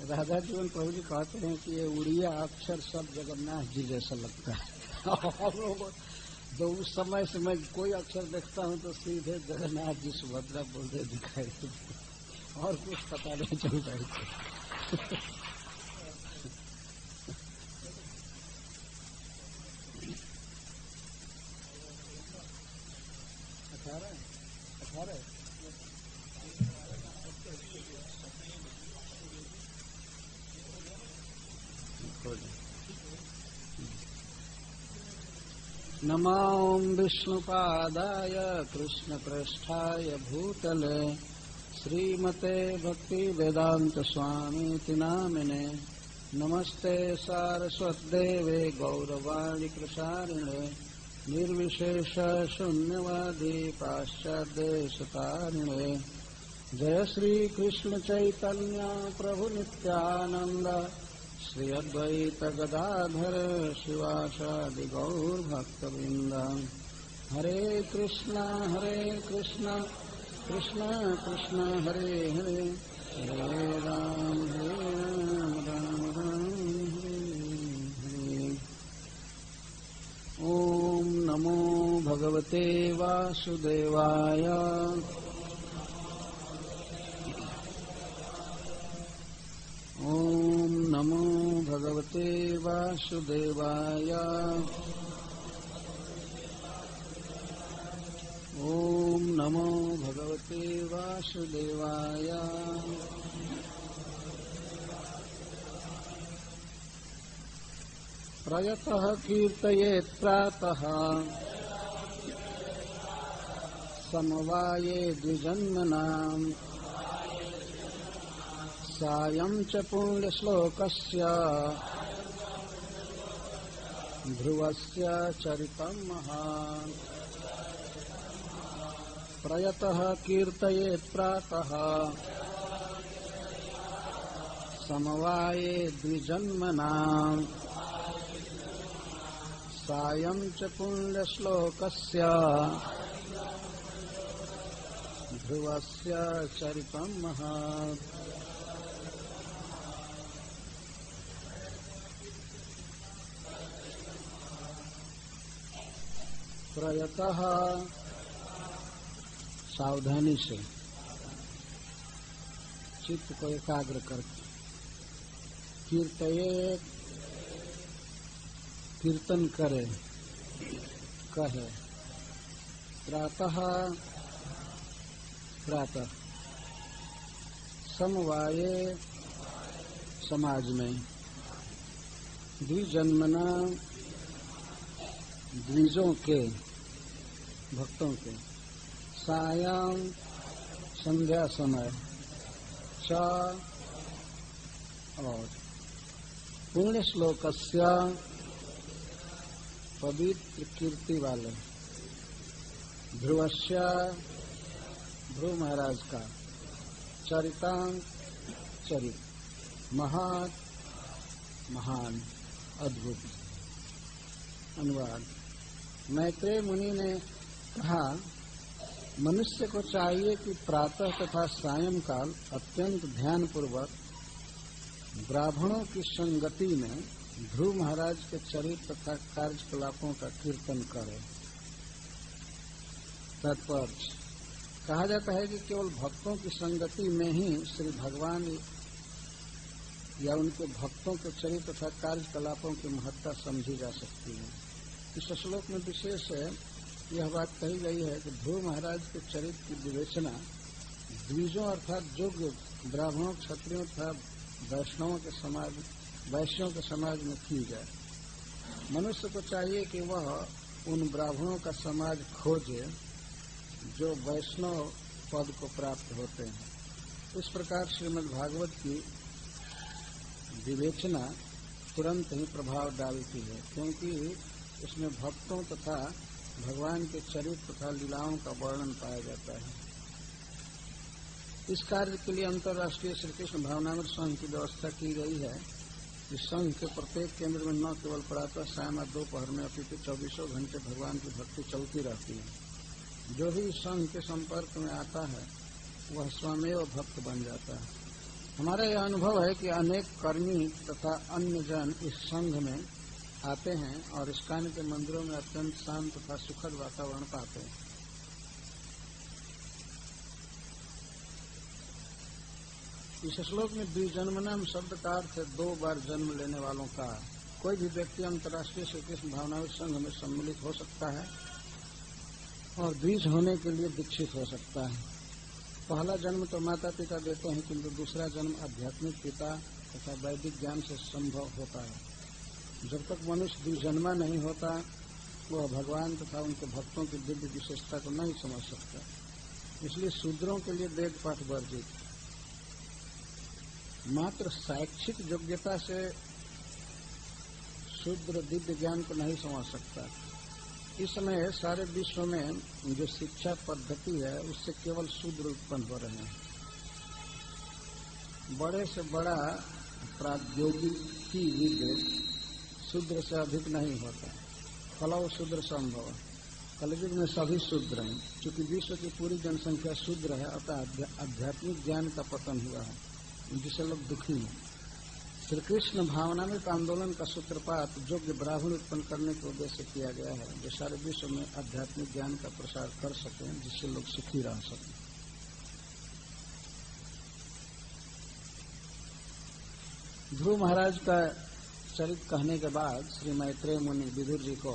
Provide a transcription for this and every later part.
राधा जीवन प्रभु जी कहते हैं कि ये उड़िया अक्षर सब जगन्नाथ जी जैसा लगता है। और तो उस समय से मैं कोई अक्षर देखता हूँ तो सीधे जगन्नाथ जी सुभद्रा बोलते दिखाई देते, और कुछ पता नहीं चलता है। नमो विष्णुपादाय कृष्णप्रेष्ठाय भूतले श्रीमते भक्तिवेदांत स्वामीति नामिने नमस्ते सारस्वतदेवे गौरवाणी प्रसारिणे निर्विशेष शून्यवादी पाश्चात्यदेशतारिणे जय श्री कृष्ण चैतन्य प्रभु नित्यानंद श्री अद्वैत गदाधर शिवासादि गौर भक्तवृंद। हरे कृष्णा कृष्ण कृष्ण हरे हरे, हरे राम राम हरे हरे। ओम नमो भगवते वासुदेवाय। ओम नमो भगवते वासुदेवाय। ओम नमो भगवते वासुदेवाय। प्रयतः कीर्तयेत् प्रातः समवाये द्विजन्मनाम् सायं च पुण्यश्लोकस्य ध्रुवस्य चरितं महान्। प्रयतः कीर्तयेत् प्रातः समवाये द्विजन्मनाम् सायं च पुण्यश्लोकस्य ध्रुवस्य चरितं महान्। प्रयतः सावधानी से चित्त को एकाग्र करके कीर्तये कीर्तन करे कहे। प्रातः प्रातः समवाये समाज में द्विजन्मना द्विजों के भक्तों के सायं संध्या समय च और पुण्य श्लोकस्य पवित्र कीर्ति वाले ध्रुवस्य ध्रुव महाराज का चरितांक चरित महान अद्भुत। अनुवाद। मैत्रेय मुनि ने कहा, मनुष्य को चाहिए कि प्रातः तथा सायंकाल अत्यंत ध्यानपूर्वक ब्राह्मणों की संगति में ध्रुव महाराज के चरित्र तथा कार्यकलापों का कीर्तन करे। तात्पर्य। कहा जाता है कि केवल भक्तों की संगति में ही श्री भगवान या उनके भक्तों के चरित्र तथा कार्यकलापों की महत्ता समझी जा सकती है। इस श्लोक में विशेष यह बात कही गई है कि ध्रुव महाराज के चरित्र की विवेचना द्विजों अर्थात योग्य ब्राह्मणों, क्षत्रियों तथा वैश्यों के समाज में की जाए। मनुष्य को चाहिए कि वह उन ब्राह्मणों का समाज खोजे जो वैष्णव पद को प्राप्त होते हैं। इस प्रकार श्रीमद् भागवत की विवेचना तुरंत ही प्रभाव डालती है, क्योंकि उसमें भक्तों तथा भगवान के चरित्र तथा लीलाओं का वर्णन पाया जाता है। इस कार्य के लिए अंतर्राष्ट्रीय श्री कृष्ण भावनामृत संघ की व्यवस्था की गई है। इस संघ के प्रत्येक केंद्र में न केवल प्रातः सायं और दोपहर में अपितु 24 घंटे भगवान की भक्ति चलती रहती है। जो भी इस संघ के संपर्क में आता है वह स्वमेव भक्त बन जाता है। हमारा यह अनुभव है कि अनेक कर्मी तथा अन्य जन इस संघ में आते हैं और इस्कॉन के मंदिरों में अत्यंत शांत तथा सुखद वातावरण पाते हैं। इस श्लोक में द्विजन्मनाम शब्द का अर्थ है 2 बार जन्म लेने वालों का। कोई भी व्यक्ति अंतर्राष्ट्रीय श्री कृष्ण भावनामृत संघ में सम्मिलित हो सकता है और द्विज होने के लिए दीक्षित हो सकता है। पहला जन्म तो माता पिता देते हैं, किंतु दूसरा जन्म आध्यात्मिक पिता तथा वैदिक ज्ञान से संभव होता है। जब तक मनुष्य द्विजन्मा नहीं होता, वह भगवान तथा उनके भक्तों की दिव्य विशेषता को नहीं समझ सकता। इसलिए शूद्रों के लिए वेद पाठ वर्जित। मात्र शैक्षिक योग्यता से शूद्र दिव्य ज्ञान को नहीं समझ सकता। इस समय सारे विश्व में जो शिक्षा पद्धति है, उससे केवल शूद्र उत्पन्न हो रहे हैं। बड़े से बड़ा प्रौद्योगिकी विद्य शूद्र से अधिक नहीं होता। कलौ शूद्र संभव। कलयुग में सभी शूद्र हैं। चूंकि विश्व की पूरी जनसंख्या शूद्र है, अतः आध्यात्मिक ज्ञान का पतन हुआ है, जिससे लोग दुखी हैं। श्री कृष्ण भावनामृत आंदोलन का सूत्रपात योग्य ब्राह्मण उत्पन्न करने के उद्देश्य से किया गया है, जो सारे विश्व में आध्यात्मिक ज्ञान का प्रसार कर सकें, जिससे लोग सुखी रह सकें। ध्रुव महाराज का चरित्र कहने के बाद श्री मैत्रेय मुनि विदुर जी को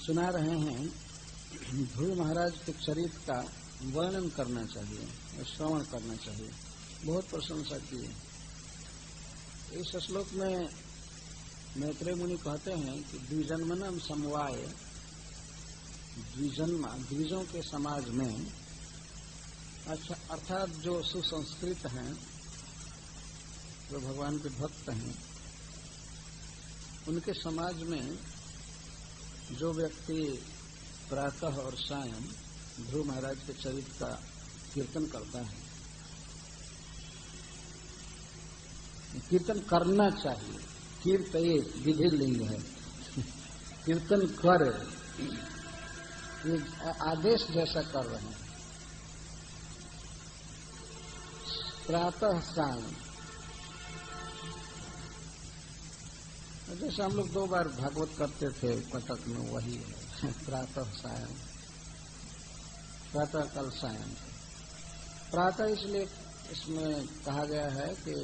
सुना रहे हैं। ध्रुव महाराज के चरित्र का वर्णन करना चाहिए, श्रवण करना चाहिए। बहुत प्रशंसा की है। इस श्लोक में मैत्रेय मुनि कहते हैं कि द्विजन्मनम समवाय, द्विजन्मा द्विजों के समाज में, अच्छा अर्थात जो सुसंस्कृत हैं, जो भगवान के भक्त हैं, उनके समाज में जो व्यक्ति प्रातः और सायं ध्रुव महाराज के चरित्र का कीर्तन करता है, कीर्तन करना चाहिए। कीर्तये विधि लिंग है, कीर्तन कर, ये आदेश जैसा कर रहे हैं। प्रातः सायं, जैसे हम लोग 2 बार भागवत करते थे कटक में, वही है प्रातः सायं, प्रातः काल सायं। प्रातः इसलिए इसमें कहा गया है कि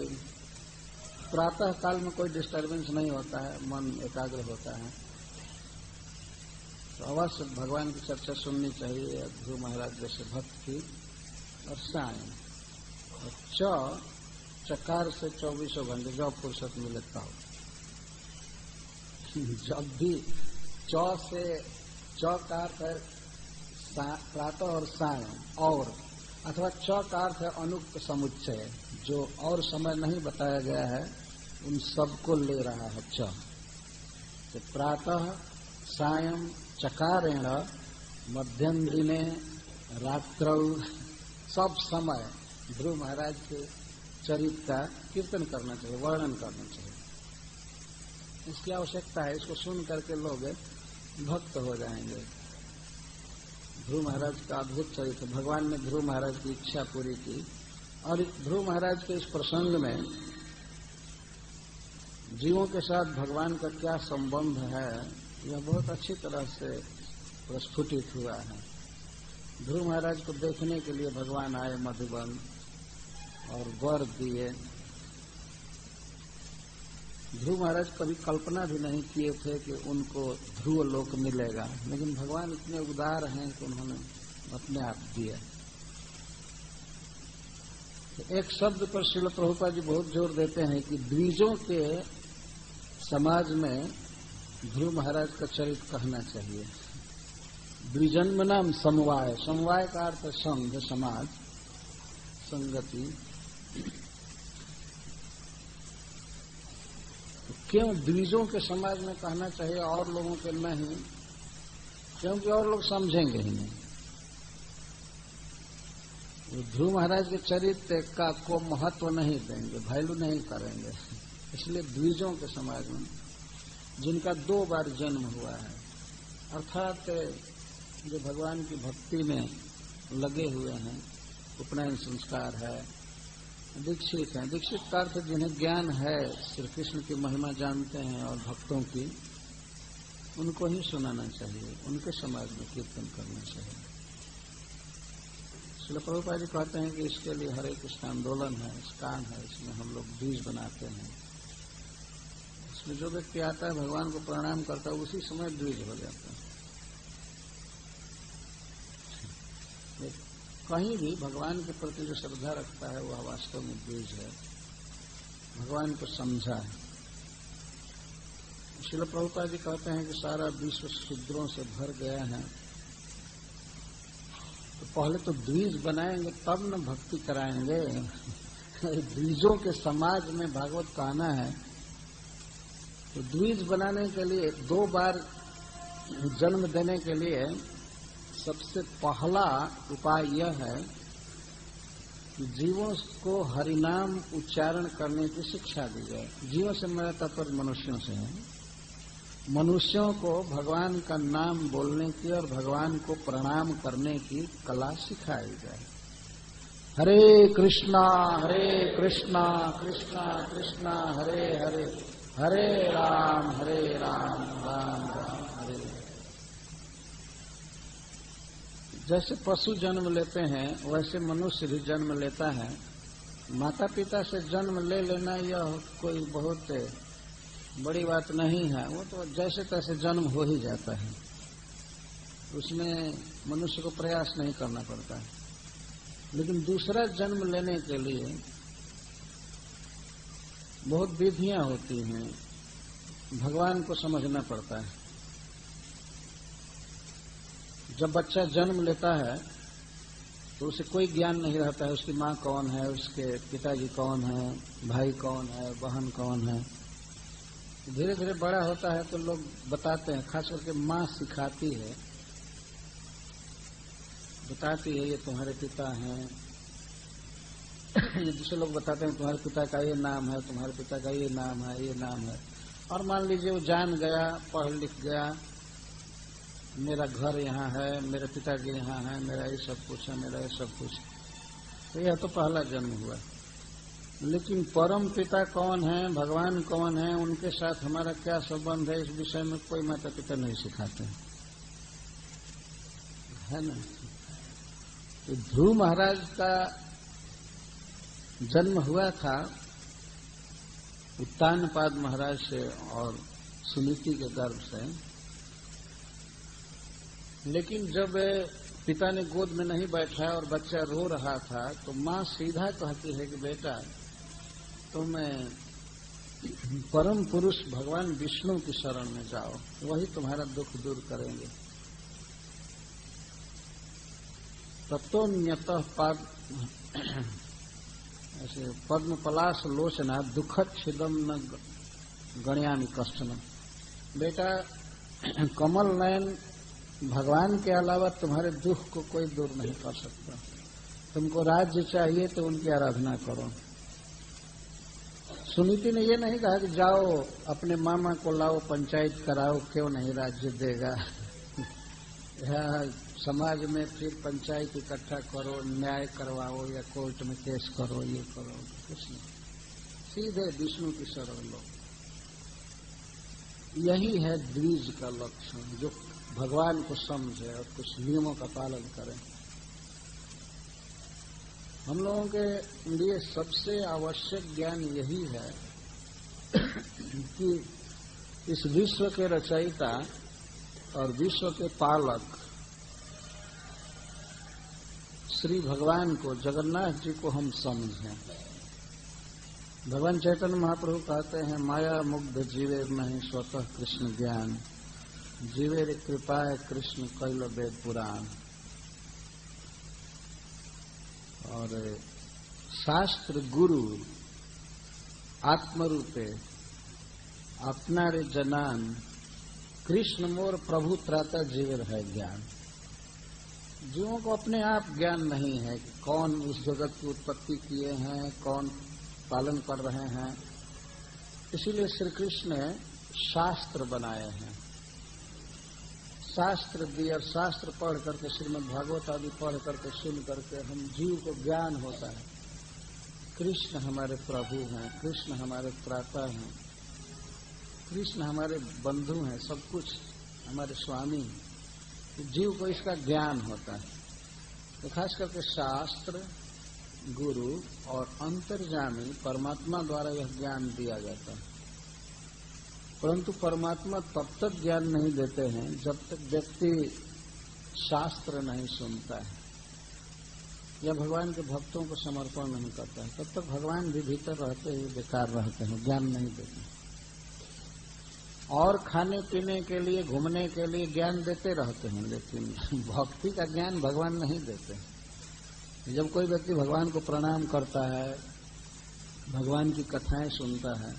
प्रातः काल में कोई डिस्टर्बेंस नहीं होता है, मन एकाग्र होता है। तो अवश्य भगवान की चर्चा सुननी चाहिए ध्रुव महाराज जैसे भक्त की। और सायं, और चकार से 24 घंटे जब फुर्सत मिले तब, जब भी च का अर्थ है प्रातः और सायं, और अथवा च का अर्थ है अनुक्त समुच्चय, जो और समय नहीं बताया गया है, उन सबको ले रहा है च। तो प्रातः सायं चकारेण मध्यम दिने रात्रौ, सब समय ध्रुव महाराज के चरित्र का कीर्तन करना चाहिए, वर्णन करना चाहिए। इसकी आवश्यकता है। इसको सुन करके लोग भक्त हो जाएंगे। ध्रुव महाराज का अद्भुत चरित्र, भगवान ने ध्रुव महाराज की इच्छा पूरी की। और ध्रुव महाराज के इस प्रसंग में जीवों के साथ भगवान का क्या संबंध है, यह बहुत अच्छी तरह से प्रस्फुटित हुआ है। ध्रुव महाराज को देखने के लिए भगवान आए मधुबन और वर दिए। ध्रुव महाराज कभी कल्पना भी नहीं किए थे कि उनको ध्रुव लोक मिलेगा, लेकिन भगवान इतने उदार हैं कि उन्होंने अपने आप दिया। तो एक शब्द पर श्रील प्रभुपाद जी बहुत जोर देते हैं कि द्विजों के समाज में ध्रुव महाराज का चरित्र कहना चाहिए। द्विजन्मनाम समवाय, समवाय का अर्थ संघ, समाज, संगति। क्यों द्विजों के समाज में कहना चाहिए और लोगों के नहीं? क्योंकि और लोग समझेंगे ही नहीं। ध्रुव महाराज के चरित्र का को महत्व नहीं देंगे, वैल्यू नहीं करेंगे। इसलिए द्विजों के समाज में, जिनका 2 बार जन्म हुआ है, अर्थात जो भगवान की भक्ति में लगे हुए हैं, उपनयन संस्कार है, दीक्षित हैं। दीक्षित का अर्थ जिन्हें ज्ञान है, श्री कृष्ण की महिमा जानते हैं और भक्तों की, उनको ही सुनाना चाहिए, उनके समाज में कीर्तन करना चाहिए। श्रील प्रभुपाद जी कहते हैं कि इसके लिए हरे कृष्ण आंदोलन है, स्कान है, इसमें हम लोग बीज बनाते हैं। इसमें जो व्यक्ति आता है भगवान को प्रणाम करता है उसी समय द्विज हो जाता है। कहीं भी भगवान के प्रति जो श्रद्धा रखता है वह वास्तव में द्विज है, भगवान को समझा है। श्रील प्रभुपाद जी कहते हैं कि सारा विश्व शूद्रों से भर गया है, तो पहले तो द्विज बनाएंगे तब न भक्ति कराएंगे। द्विजों के समाज में भागवत कहना है, तो द्विज बनाने के लिए 2 बार जन्म देने के लिए सबसे पहला उपाय यह है कि जीवों को हरिनाम उच्चारण करने की शिक्षा दी जाए। जीवों से मेरा तात्पर्य मनुष्यों से है। मनुष्यों को भगवान का नाम बोलने की और भगवान को प्रणाम करने की कला सिखाई जाए। हरे कृष्णा कृष्णा कृष्णा हरे हरे, हरे राम राम राम हरे। जैसे पशु जन्म लेते हैं वैसे मनुष्य भी जन्म लेता है। माता पिता से जन्म ले लेना यह कोई बहुत बड़ी बात नहीं है, वो तो जैसे तैसे जन्म हो ही जाता है, उसमें मनुष्य को प्रयास नहीं करना पड़ता है। लेकिन दूसरा जन्म लेने के लिए बहुत विधियां होती हैं, भगवान को समझना पड़ता है। जब बच्चा जन्म लेता है तो उसे कोई ज्ञान नहीं रहता है, उसकी माँ कौन है, उसके पिताजी कौन है, भाई कौन है, बहन कौन है। धीरे धीरे बड़ा होता है तो लोग बताते हैं, खास करके माँ सिखाती है, बताती है ये तुम्हारे पिता हैं। दूसरे लोग बताते हैं तुम्हारे पिता का ये नाम है, तुम्हारे पिता का ये नाम है, ये नाम है। और मान लीजिए वो जान गया, पढ़ लिख गया, मेरा घर यहाँ है, मेरे पिताजी यहाँ है, मेरा ये सब कुछ है, मेरा ये सब कुछ, तो यह तो पहला जन्म हुआ। लेकिन परम पिता कौन है, भगवान कौन है, उनके साथ हमारा क्या संबंध है, इस विषय में कोई माता पिता नहीं सिखाते है ना। तो ध्रुव महाराज का जन्म हुआ था उत्तानपाद महाराज से और सुनीति के गर्भ से। लेकिन जब पिता ने गोद में नहीं बैठा और बच्चा रो रहा था तो माँ सीधा कहती है कि बेटा तुम परम पुरुष भगवान विष्णु की शरण में जाओ, वही तुम्हारा दुख दूर करेंगे। तत्वन्यतः पाद ऐसे पद्म पलाश लोचना दुखद छिदम न गण्यामि कष्टम। बेटा कमल नयन भगवान के अलावा तुम्हारे दुख को कोई दूर नहीं कर सकता। तुमको राज्य चाहिए तो उनकी आराधना करो। सुनीति ने ये नहीं कहा कि जाओ अपने मामा को लाओ, पंचायत कराओ, क्यों नहीं राज्य देगा। समाज में फिर पंचायत इकट्ठा करो, न्याय करवाओ या कोर्ट में केस करो, ये करो, कुछ नहीं। सीधे विष्णु की शरण लो। यही है द्विज का लक्षण, जो भगवान को समझे और कुछ नियमों का पालन करें। हम लोगों के लिए सबसे आवश्यक ज्ञान यही है कि इस विश्व के रचयिता और विश्व के पालक श्री भगवान को, जगन्नाथ जी को हम समझें। भगवान चैतन्य महाप्रभु कहते हैं, माया मुग्ध जीवे नहीं स्वतः कृष्ण ज्ञान, जीवे कृपाय कृष्ण कैल वेद पुराण। और शास्त्र गुरु आत्मरूपे अपना रे जनान, कृष्ण मोर प्रभु त्राता जीवर है ज्ञान। जीवों को अपने आप ज्ञान नहीं है कि कौन इस जगत की उत्पत्ति किए हैं, कौन पालन कर रहे हैं। इसीलिए श्री कृष्ण ने शास्त्र बनाए हैं, शास्त्र दिए, और शास्त्र पढ़ करके, श्रीमद् भागवत आदि पढ़ करके, सुन करके हम जीव को ज्ञान होता है। कृष्ण हमारे प्रभु हैं, कृष्ण हमारे त्राता हैं, कृष्ण हमारे बंधु हैं, सब कुछ हमारे स्वामी हैं, तो जीव को इसका ज्ञान होता है। तो खास करके शास्त्र, गुरु और अंतर्यामी परमात्मा द्वारा यह ज्ञान दिया जाता है। परंतु परमात्मा तब तक ज्ञान नहीं देते हैं जब तक व्यक्ति शास्त्र नहीं सुनता है या भगवान के भक्तों को समर्पण नहीं करता है। तब तक भगवान भी भीतर रहते हुए बेकार रहते हैं, ज्ञान नहीं देते। और खाने पीने के लिए, घूमने के लिए ज्ञान देते रहते हैं, लेकिन भक्ति का ज्ञान भगवान नहीं देते। जब कोई व्यक्ति भगवान को प्रणाम करता है, भगवान की कथाएं सुनता है,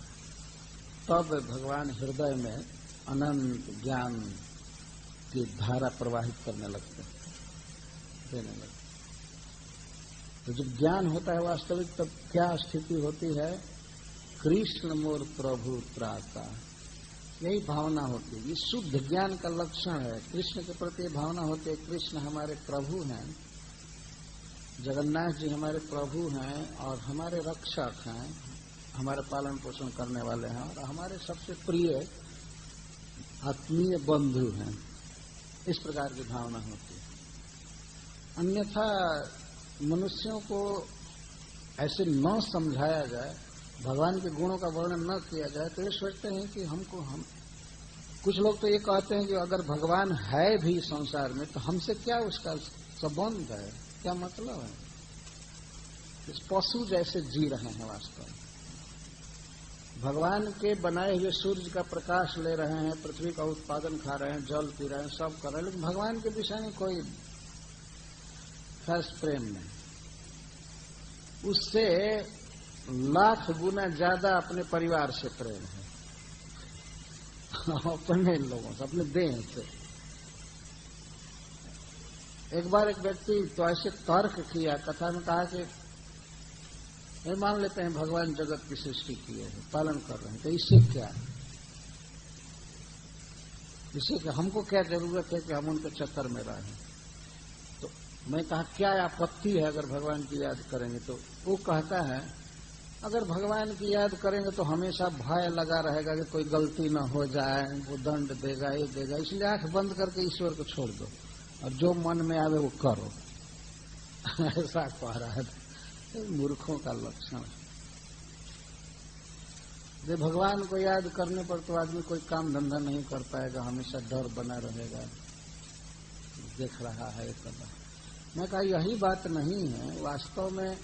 तब भगवान हृदय में अनंत ज्ञान की धारा प्रवाहित करने लगते हैं, देने लगते। तो जब ज्ञान होता है वास्तविक, तब क्या स्थिति होती है? कृष्ण मोर प्रभु त्राता, यही भावना होती है। ये शुद्ध ज्ञान का लक्षण है। कृष्ण के प्रति भावना होती है, कृष्ण हमारे प्रभु हैं, जगन्नाथ जी हमारे प्रभु हैं और हमारे रक्षक हैं, हमारे पालन पोषण करने वाले हैं और हमारे सबसे प्रिय आत्मीय बंधु हैं। इस प्रकार की भावना होती है। अन्यथा मनुष्यों को ऐसे न समझाया जाए, भगवान के गुणों का वर्णन न किया जाए, तो ये सोचते हैं कि हम कुछ लोग तो ये कहते हैं कि अगर भगवान है भी संसार में तो हमसे क्या उसका संबंध है, क्या मतलब है? इस पशु जैसे जी रहे हैं वास्तव में। भगवान के बनाए हुए सूर्य का प्रकाश ले रहे हैं, पृथ्वी का उत्पादन खा रहे हैं, जल पी रहे हैं, सब कर रहे हैं, लेकिन भगवान के विषय में कोई खास प्रेम नहीं। उससे लाख गुना ज्यादा अपने परिवार से प्रेम है, अपने लोगों से, अपने देह से। एक बार एक व्यक्ति तो ऐसे तर्क किया, कथा में कहा कि मान लेते हैं भगवान जगत की सृष्टि किए हैं, पालन कर रहे हैं, तो इससे क्या है? इससे कि हमको क्या जरूरत है कि हम उनके चक्कर में रहें? तो मैं कहा क्या आपत्ति है अगर भगवान की याद करेंगे? तो वो कहता है अगर भगवान की याद करेंगे तो हमेशा भय लगा रहेगा कि कोई गलती न हो जाए, वो दंड देगा, ये देगा, इसलिए आंख बंद करके ईश्वर को छोड़ दो और जो मन में आवे वो करो। ऐसा कह रहा है। मूर्खों का लक्षण है। जब भगवान को याद करने पर तो आदमी कोई काम धंधा नहीं कर पाएगा, हमेशा डर बना रहेगा, देख रहा है कर रहा। मैं कहा यही बात नहीं है। वास्तव में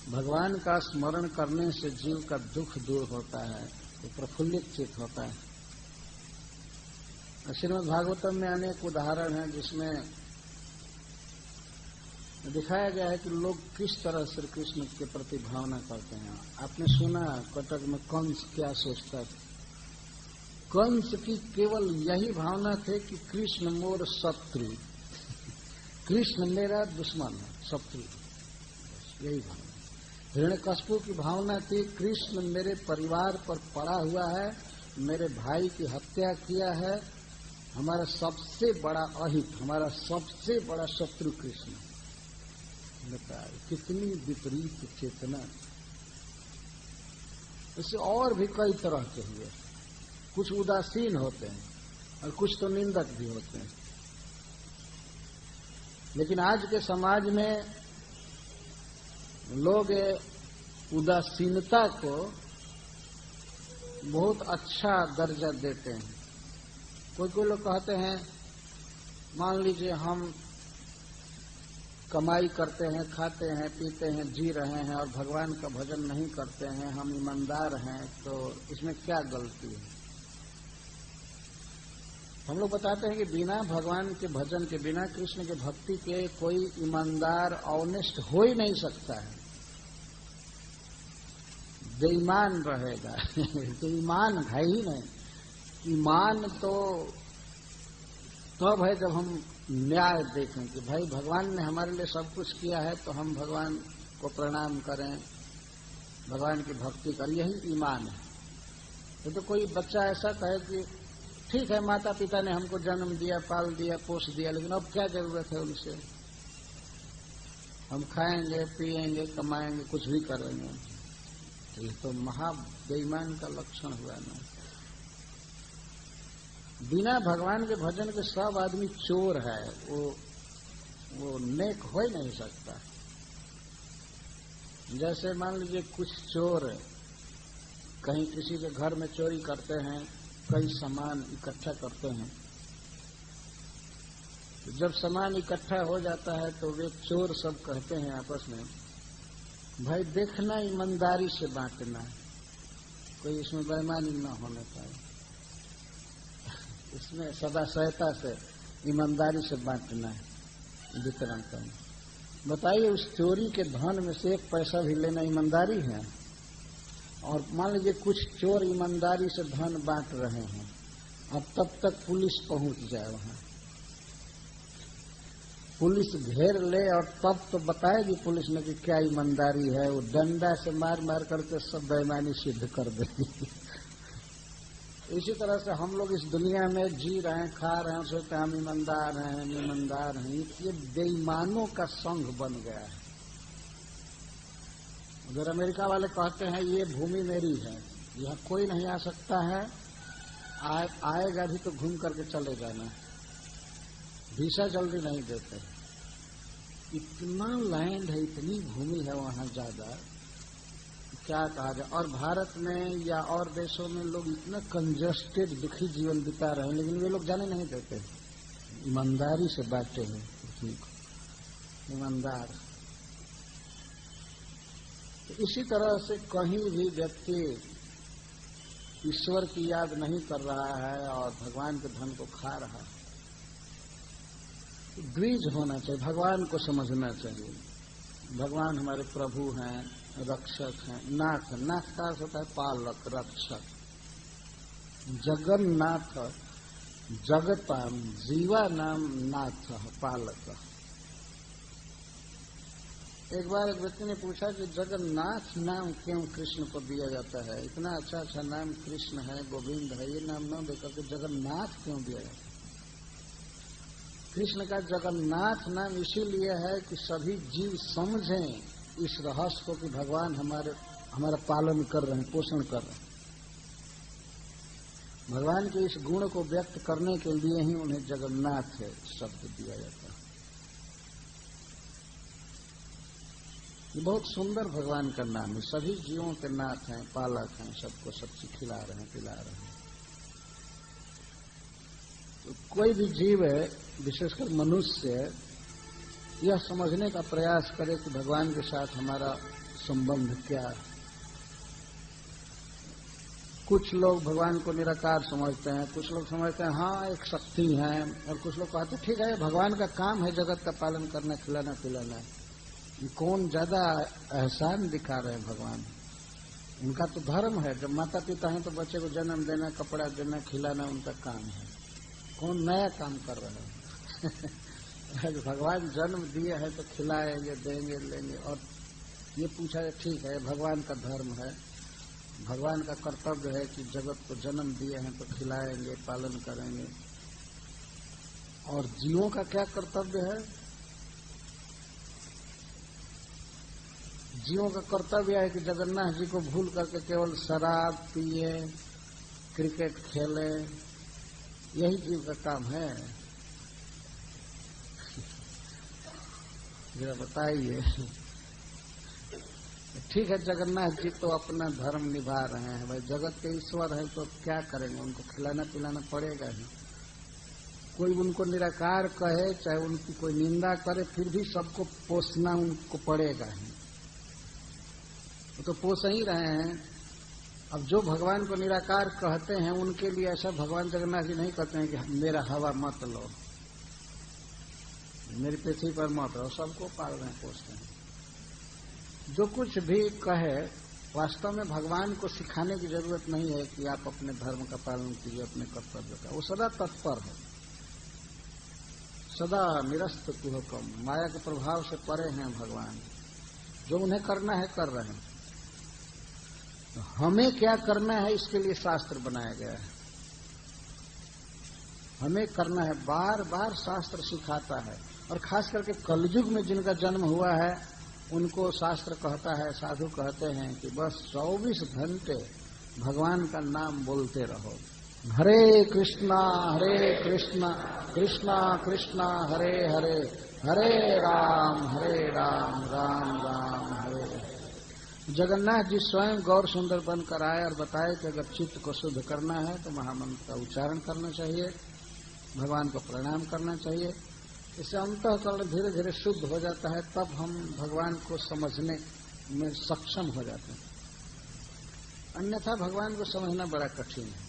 भगवान का स्मरण करने से जीव का दुख दूर होता है, तो प्रफुल्लित चित्त होता है। श्रीमद् भागवतम में अनेक उदाहरण हैं जिसमें दिखाया गया है कि लोग किस तरह श्री कृष्ण के प्रति भावना करते हैं। आपने सुना कटक में कंस क्या सोचता था? कंस की केवल यही भावना थी कि कृष्ण मोर शत्रु, कृष्ण मेरा दुश्मन है, शत्रु, यही भावना। हिरण्यकश्यप की भावना थी कृष्ण मेरे परिवार पर पड़ा हुआ है, मेरे भाई की हत्या किया है, हमारा सबसे बड़ा अहित, हमारा सबसे बड़ा शत्रु कृष्ण। कितनी विपरीत चेतना। इससे और भी कई तरह के हुए, कुछ उदासीन होते हैं और कुछ तो निंदक भी होते हैं। लेकिन आज के समाज में लोग उदासीनता को बहुत अच्छा दर्जा देते हैं। कोई लोग कहते हैं, मान लीजिए हम कमाई करते हैं, खाते हैं, पीते हैं, जी रहे हैं और भगवान का भजन नहीं करते हैं, हम ईमानदार हैं, तो इसमें क्या गलती है? हम लोग बताते हैं कि बिना भगवान के भजन के, बिना कृष्ण के भक्ति के कोई ईमानदार ऑनेस्ट हो ही नहीं सकता है, बेईमान रहेगा। तो ईमान है ही नहीं। ईमान तो तब है जब हम न्याय देखें कि भाई भगवान ने हमारे लिए सब कुछ किया है तो हम भगवान को प्रणाम करें, भगवान की भक्ति करें, यही ईमान है। तो कोई बच्चा ऐसा कहे कि ठीक है माता पिता ने हमको जन्म दिया, पाल दिया, पोष दिया, लेकिन अब क्या जरूरत है उनसे? हम खाएंगे, पिएंगे, कमाएंगे, कुछ भी करेंगे। तो ये तो महा बेईमान का लक्षण हुआ ना। बिना भगवान के भजन के सब आदमी चोर है, वो नेक हो ही नहीं सकता। जैसे मान लीजिए कुछ चोर कहीं किसी के घर में चोरी करते हैं, कई सामान इकट्ठा करते हैं। जब सामान इकट्ठा हो जाता है तो वे चोर सब कहते हैं आपस में, भाई देखना ईमानदारी से बांटना, कोई इसमें बेईमानी न होने पाए, इसमें सदा सहता से ईमानदारी से बांटना है, वितरण करना। बताइए, उस चोरी के धन में से एक पैसा भी लेना ईमानदारी है? और मान लीजिए कुछ चोर ईमानदारी से धन बांट रहे हैं, अब तब तक पुलिस पहुंच जाए वहां, पुलिस घेर ले और तब तो बताएगी पुलिस ने कि क्या ईमानदारी है। वो डंडा से मार मार करके सब बेईमानी सिद्ध कर देगी। इसी तरह से हम लोग इस दुनिया में जी रहे हैं, खा रहे हैं, सोचते हैं हम ईमानदार हैं, हम ईमानदार हैं। ये बेईमानों का संघ बन गया है। उधर अमेरिका वाले कहते हैं ये भूमि मेरी है, यह कोई नहीं आ सकता है, आएगा भी तो घूम करके चले जाना, वीसा जल्दी नहीं देते। इतना लैंड है, इतनी भूमि है वहां ज्यादा, क्या कहा जाए। और भारत में या और देशों में लोग इतना कंजस्टेड दुखी जीवन बिता रहे हैं, लेकिन वे लोग जाने नहीं देते, ईमानदारी से बांटे हैं पृथ्वी को, ईमानदार। तो इसी तरह से कहीं भी व्यक्ति ईश्वर की याद नहीं कर रहा है और भगवान के धन को खा रहा है, द्विज होना चाहिए, भगवान को समझना चाहिए। भगवान हमारे प्रभु हैं, रक्षक हैं। नाथ, नाथ का अर्थ होता है पालक, रक्षक। जगन्नाथ, जगताम जीवा नाम नाथ, पालक। एक बार एक व्यक्ति ने पूछा कि जगन्नाथ नाम क्यों कृष्ण को दिया जाता है? इतना अच्छा अच्छा नाम कृष्ण है, गोविंद है, ये नाम न देकर के जगन्नाथ क्यों दिया जाता है? कृष्ण का जगन्नाथ नाम इसीलिए है कि सभी जीव समझें इस रहस्य को कि भगवान हमारा पालन कर रहे हैं, पोषण कर रहे हैं। भगवान के इस गुण को व्यक्त करने के लिए ही उन्हें जगन्नाथ शब्द दिया जाता है। ये बहुत सुंदर भगवान का नाम है। सभी जीवों के नाथ हैं, पालक हैं, सबको सब चीज खिला रहे हैं, पिला रहे हैं। तो कोई भी जीव है, विशेषकर मनुष्य, यह समझने का प्रयास करे कि भगवान के साथ हमारा संबंध क्या है। कुछ लोग भगवान को निराकार समझते हैं, कुछ लोग समझते हैं हाँ एक शक्ति है, और कुछ लोग कहते हैं ठीक है भगवान का काम है जगत का पालन करना, खिलाना पिलाना। कौन ज्यादा एहसान दिखा रहे हैं भगवान? उनका तो धर्म है, जब माता पिता हैं तो बच्चे को जन्म देना, कपड़ा देना, खिलाना उनका काम है। कौन नया काम कर रहे हैं? भगवान जन्म दिए है तो खिलाएंगे, देंगे, लेंगे। और ये पूछा है ठीक है भगवान का धर्म है, भगवान का कर्तव्य है कि जगत को जन्म दिए हैं तो खिलाएंगे, पालन करेंगे। और जीवों का क्या कर्तव्य है? जीवों का कर्तव्य है कि जगन्नाथ जी को भूल करके केवल शराब पिए, क्रिकेट खेले, यही जीव का काम है। जरा बताइए। ठीक है जगन्नाथ जी तो अपना धर्म निभा रहे हैं, भाई जगत के ईश्वर है तो क्या करेंगे, उनको खिलाना पिलाना पड़ेगा ही। कोई उनको निराकार कहे, चाहे उनकी कोई निंदा करे, फिर भी सबको पोसना उनको पड़ेगा ही। वो तो पोस ही रहे हैं। अब जो भगवान को निराकार कहते हैं उनके लिए ऐसा भगवान जगन्नाथ जी नहीं कहते हैं कि मेरा हवा मत लो, मेरी पृथ्वी पर मत रहो, सबको पाल रहे हैं, पोसते हैं। जो कुछ भी कहे, वास्तव में भगवान को सिखाने की जरूरत नहीं है कि आप अपने धर्म का पालन कीजिए, अपने कर्तव्य का। वो सदा तत्पर है, सदा निरस्त कुहकम, माया के प्रभाव से परे हैं भगवान। जो उन्हें करना है कर रहे हैं। हमें क्या करना है इसके लिए शास्त्र बनाया गया है। हमें करना है, बार बार शास्त्र सिखाता है। और खास करके कलयुग में जिनका जन्म हुआ है उनको शास्त्र कहता है, साधु कहते हैं कि बस 24 घंटे भगवान का नाम बोलते रहो। हरे कृष्णा कृष्णा कृष्णा हरे हरे, हरे राम राम राम हरे हरे। जगन्नाथ जी स्वयं गौर सुंदर बनकर आए और बताए कि अगर चित्त को शुद्ध करना है तो महामंत्र का उच्चारण करना चाहिए, भगवान को प्रणाम करना चाहिए। इससे अंतःकरण धीरे धीरे शुद्ध हो जाता है, तब हम भगवान को समझने में सक्षम हो जाते हैं। अन्यथा भगवान को समझना बड़ा कठिन है।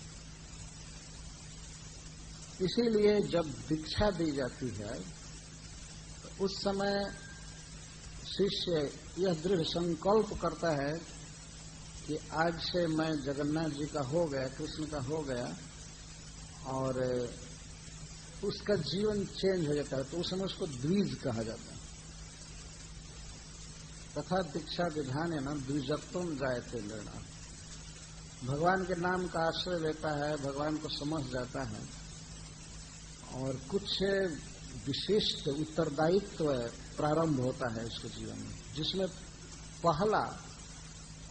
इसीलिए जब दीक्षा दी जाती है तो उस समय शिष्य यह दृढ़ संकल्प करता है कि आज से मैं जगन्नाथ जी का हो गया, कृष्ण का हो गया, और उसका जीवन चेंज हो जाता है। तो उस समय उसको द्विज कहा जाता है। तथा दीक्षा विधान है ना, द्विजत्वम जायते लेना। भगवान के नाम का आश्रय लेता है, भगवान को समझ जाता है और कुछ विशिष्ट उत्तरदायित्व प्रारंभ होता है उसके जीवन में, जिसमें पहला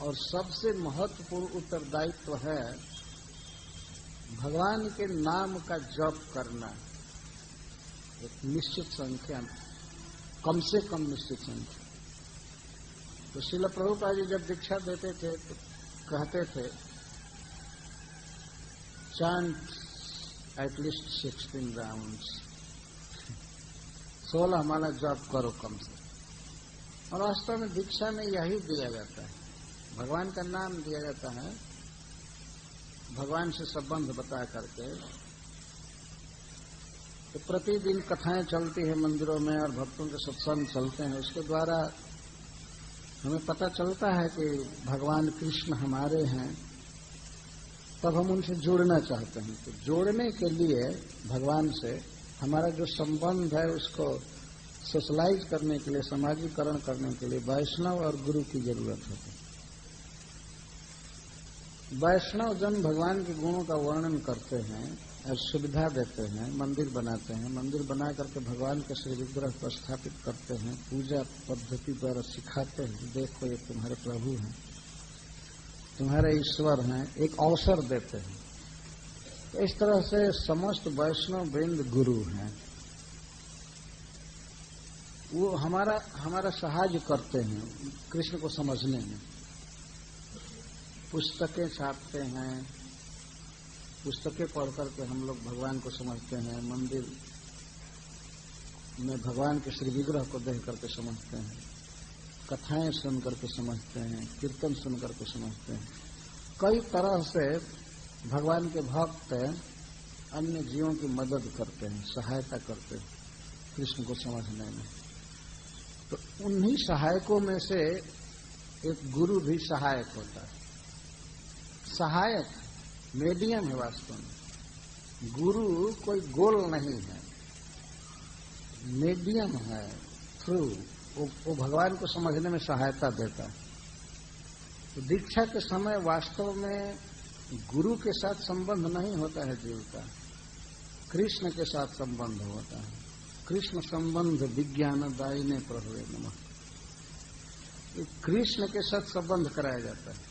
और सबसे महत्वपूर्ण उत्तरदायित्व है भगवान के नाम का जप करना। एक निश्चित संख्या, कम से कम निश्चित संख्या। तो श्रील प्रभुपाद जी जब दीक्षा देते थे तो कहते थे चांट एटलीस्ट 16 राउंड्स, 16 माला जप करो कम से। और वास्तव में दीक्षा में यही दिया जाता है, भगवान का नाम दिया जाता है, भगवान से संबंध बता करके। तो प्रतिदिन कथाएं चलती है मंदिरों में और भक्तों के सत्संग चलते हैं, उसके द्वारा हमें पता चलता है कि भगवान कृष्ण हमारे हैं। तब हम उनसे जुड़ना चाहते हैं। तो जोड़ने के लिए भगवान से हमारा जो संबंध है उसको सोशलाइज करने के लिए, समाजीकरण करने के लिए वैष्णव और गुरु की जरूरत होती है। वैष्णव जन भगवान के गुणों का वर्णन करते हैं और सुविधा देते हैं, मंदिर बनाते हैं, मंदिर बना करके भगवान के श्री विग्रह को स्थापित करते हैं, पूजा पद्धति द्वारा सिखाते हैं, देखो ये तुम्हारे प्रभु हैं, तुम्हारे ईश्वर हैं, एक अवसर देते हैं। तो इस तरह से समस्त वैष्णव वृंद गुरु हैं। वो हमारा सहायता करते हैं कृष्ण को समझने में। पुस्तकें छापते हैं, पुस्तकें पढ़ करके हम लोग भगवान को समझते हैं, मंदिर में भगवान के श्री विग्रह को देख करके समझते हैं, कथाएं सुन करके समझते हैं, कीर्तन सुन करके समझते हैं। कई तरह से भगवान के भक्त अन्य जीवों की मदद करते हैं, सहायता करते हैं कृष्ण को समझने में। तो उन्हीं सहायकों में से एक गुरु भी सहायक होता है। सहायक मीडियम है वास्तव में। गुरु कोई गोल नहीं है, मीडियम है, थ्रू वो भगवान को समझने में सहायता देता है। तो दीक्षा के समय वास्तव में गुरु के साथ संबंध नहीं होता है जीव का, कृष्ण के साथ संबंध होता है। कृष्ण संबंध विज्ञान दायिने प्रभवे नमः। कृष्ण के साथ संबंध कराया जाता है।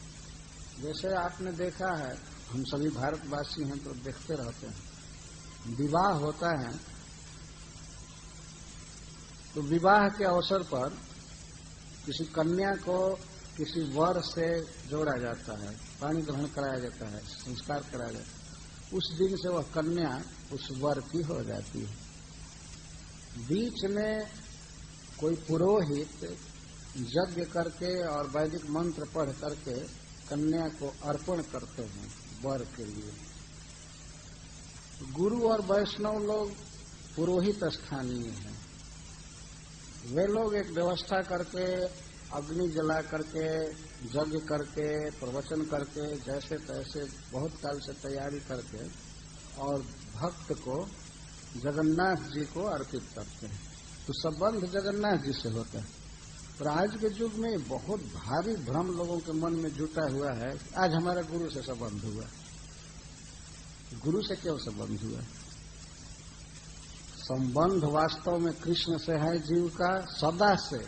जैसे आपने देखा है, हम सभी भारतवासी हैं तो देखते रहते हैं, विवाह होता है तो विवाह के अवसर पर किसी कन्या को किसी वर से जोड़ा जाता है, पाणी ग्रहण कराया जाता है, संस्कार कराया जाता है। उस दिन से वह कन्या उस वर की हो जाती है। बीच में कोई पुरोहित यज्ञ करके और वैदिक मंत्र पढ़ करके कन्या को अर्पण करते हैं वर के लिए। गुरु और वैष्णव लोग पुरोहित स्थानीय हैं। वे लोग एक व्यवस्था करके, अग्नि जला करके, यज्ञ करके, प्रवचन करके, जैसे तैसे बहुत काल से तैयारी करके और भक्त को जगन्नाथ जी को अर्पित करते हैं। तो संबंध जगन्नाथ जी से होता है। पर आज के युग में बहुत भारी भ्रम लोगों के मन में जुटा हुआ है, आज हमारा गुरु से संबंध हुआ। गुरु से क्यों संबंध हुआ? संबंध वास्तव में कृष्ण से है जीव का सदा से,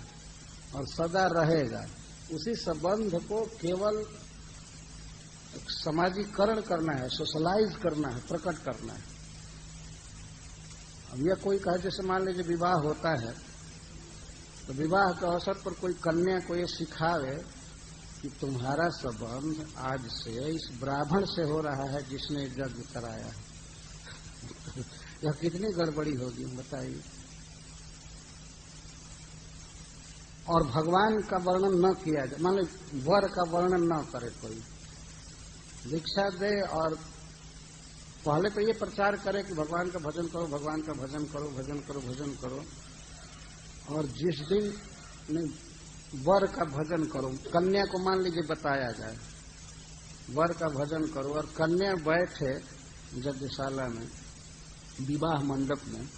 और सदा रहेगा। उसी संबंध को केवल समाजीकरण करना है, सोशलाइज करना है, प्रकट करना है। अब यह कोई कहे, जैसे मान लीजिए विवाह होता है, तो विवाह के अवसर पर कोई कन्या को ये सिखावे कि तुम्हारा संबंध आज से इस ब्राह्मण से हो रहा है जिसने यज्ञ कराया है। यह कितनी गड़बड़ी होगी बताइए। और भगवान का वर्णन न किया जाए, मान लो वर का वर्णन न करे कोई, दीक्षा दे और पहले तो ये प्रचार करे कि भगवान का भजन करो, भगवान का भजन करो, भजन करो, भजन करो, और जिस दिन नहीं वर का भजन करो, कन्या को मान लीजिए बताया जाए वर का भजन करो, और कन्या बैठे यज्ञशाला में, विवाह मंडप में,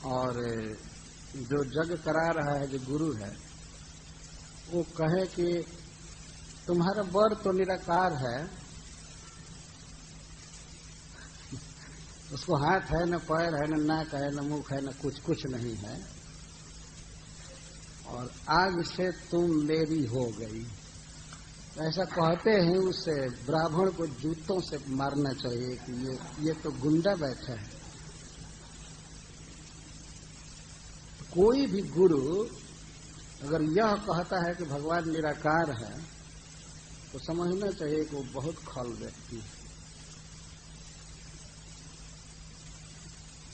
और जो यज्ञ करा रहा है, जो गुरु है, वो कहे कि तुम्हारा वर तो निराकार है, उसको हाथ है, न पैर है, न नाक है, न मुख है, न कुछ नहीं है, और आज से तुम मेरी हो गई, ऐसा कहते हैं। उसे ब्राह्मण को जूतों से मारना चाहिए कि ये तो गुंडा बैठा है। कोई भी गुरु अगर यह कहता है कि भगवान निराकार है, तो समझना चाहिए कि वो बहुत खल व्यक्ति है।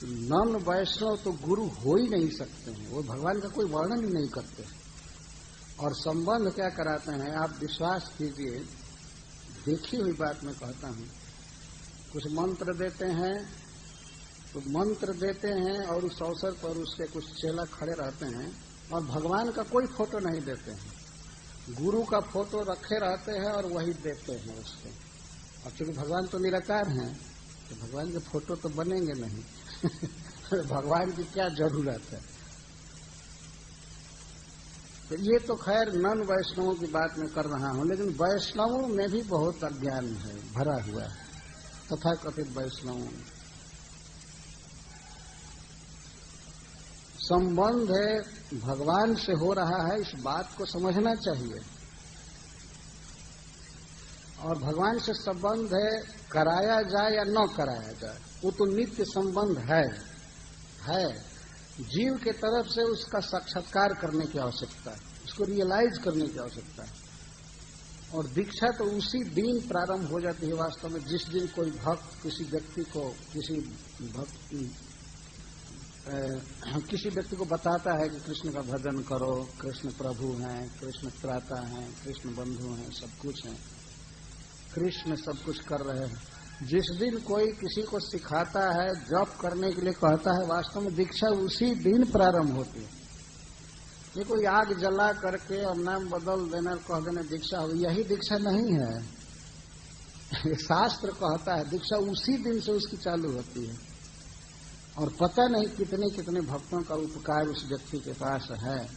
नन वैष्णव तो गुरु हो ही नहीं सकते हैं, वो भगवान का कोई वर्णन ही नहीं करते। और संबंध क्या कराते हैं, आप विश्वास कीजिए, देखी हुई बात मैं कहता हूं। कुछ मंत्र देते हैं, तो मंत्र देते हैं और उस अवसर पर उसके कुछ चेला खड़े रहते हैं और भगवान का कोई फोटो नहीं देते हैं, गुरु का फोटो रखे रहते हैं और वही देते हैं उसको। और चूंकि भगवान तो निराकार हैं, तो भगवान के फोटो तो बनेंगे नहीं। भगवान की क्या जरूरत है। तो ये तो खैर नन वैष्णवों की बात मैं कर रहा हूं, लेकिन वैष्णवों में भी बहुत अज्ञान है, भरा हुआ है, तथाकथित वैष्णवों में। संबंध है भगवान से हो रहा है, इस बात को समझना चाहिए। और भगवान से संबंध है, कराया जाए या न कराया जाए, वो तो नित्य संबंध है। जीव के तरफ से उसका साक्षात्कार करने की आवश्यकता है, उसको रियलाइज करने की आवश्यकता है। और दीक्षा तो उसी दिन प्रारंभ हो जाती है वास्तव में, जिस दिन कोई भक्त किसी व्यक्ति को बताता है कि कृष्ण का भजन करो, कृष्ण प्रभु हैं, कृष्ण त्राता हैं, कृष्ण बंधु हैं, सब कुछ हैं, कृष्ण सब कुछ कर रहे हैं। जिस दिन कोई किसी को सिखाता है, जप करने के लिए कहता है, वास्तव में दीक्षा उसी दिन प्रारंभ होती है। ये कोई आग जला करके और नाम बदल देना, कह देना दीक्षा हो, यही दीक्षा नहीं है। शास्त्र कहता है दीक्षा उसी दिन से उसकी चालू होती है। और पता नहीं कितने कितने भक्तों का उपकार उस व्यक्ति के पास है।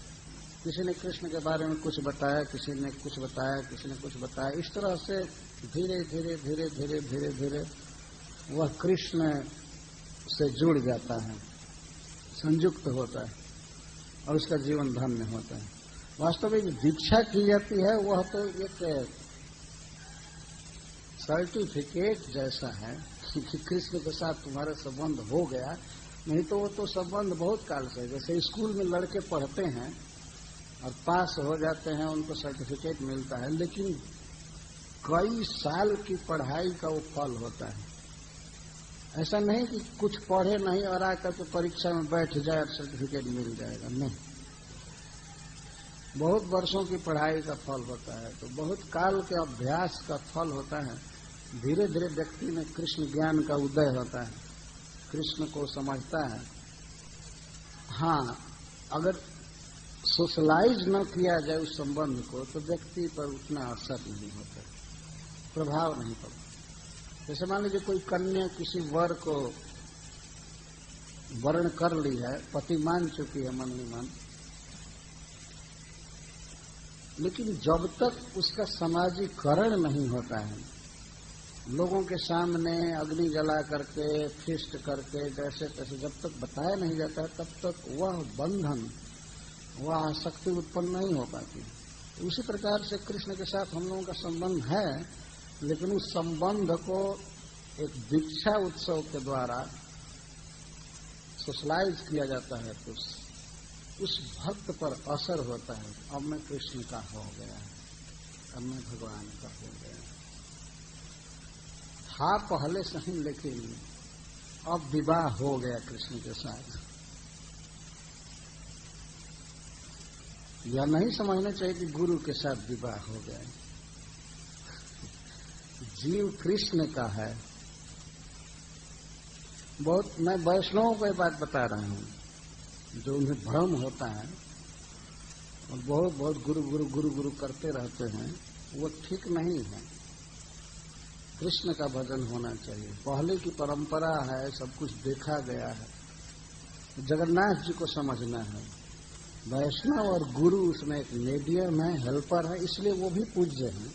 किसी ने कृष्ण के बारे में कुछ बताया, किसी ने कुछ बताया, किसी ने कुछ बताया, इस तरह से धीरे धीरे धीरे धीरे धीरे धीरे वह कृष्ण से जुड़ जाता है, संयुक्त होता है और उसका जीवन धन्य होता है। वास्तव में दीक्षा की जाती है, वह तो एक सर्टिफिकेट जैसा है कि कृष्ण के साथ तुम्हारा संबंध हो गया। नहीं तो वो तो संबंध बहुत काल से, जैसे स्कूल में लड़के पढ़ते हैं और पास हो जाते हैं, उनको सर्टिफिकेट मिलता है, लेकिन कई साल की पढ़ाई का वो फल होता है। ऐसा नहीं कि कुछ पढ़े नहीं और आकर के परीक्षा में बैठ जाए और सर्टिफिकेट मिल जाएगा, नहीं। बहुत वर्षों की पढ़ाई का फल होता है, तो बहुत काल के अभ्यास का फल होता है। धीरे धीरे व्यक्ति में कृष्ण ज्ञान का उदय होता है, कृष्ण को समझता है। हाँ, अगर सोशलाइज न किया जाए उस संबंध को, तो व्यक्ति पर उतना असर नहीं होता, प्रभाव नहीं पड़ता। जैसे मान लीजिए कोई कन्या किसी वर को वर्ण कर ली है, पति मान चुकी है मन ही मन, लेकिन जब तक उसका समाजीकरण नहीं होता है, लोगों के सामने अग्नि जला करके फिस्ट करके जैसे तैसे जब तक बताया नहीं जाता है तब तक वह बंधन, वह आसक्ति उत्पन्न नहीं हो पाती। उसी प्रकार से कृष्ण के साथ हम लोगों का संबंध है, लेकिन उस संबंध को एक दीक्षा उत्सव के द्वारा सोशलाइज किया जाता है तो उस भक्त पर असर होता है। अब मैं कृष्ण का हो गया, अब मैं भगवान का हो गया। था पहले से ही, लेकिन अब विवाह हो गया कृष्ण के साथ। या नहीं समझना चाहिए कि गुरु के साथ विवाह हो गया। जीव कृष्ण का है। बहुत मैं वैष्णवों को ये बात बता रहा हूं, जो उन्हें भ्रम होता है और बहुत बहुत गुरु गुरु गुरु गुरु करते रहते हैं, वो ठीक नहीं है। कृष्ण का भजन होना चाहिए। पहले की परंपरा है, सब कुछ देखा गया है। जगन्नाथ जी को समझना है। वैष्णव और गुरु उसमें एक मीडियम है, हेल्पर है, इसलिए वो भी पूज्य हैं,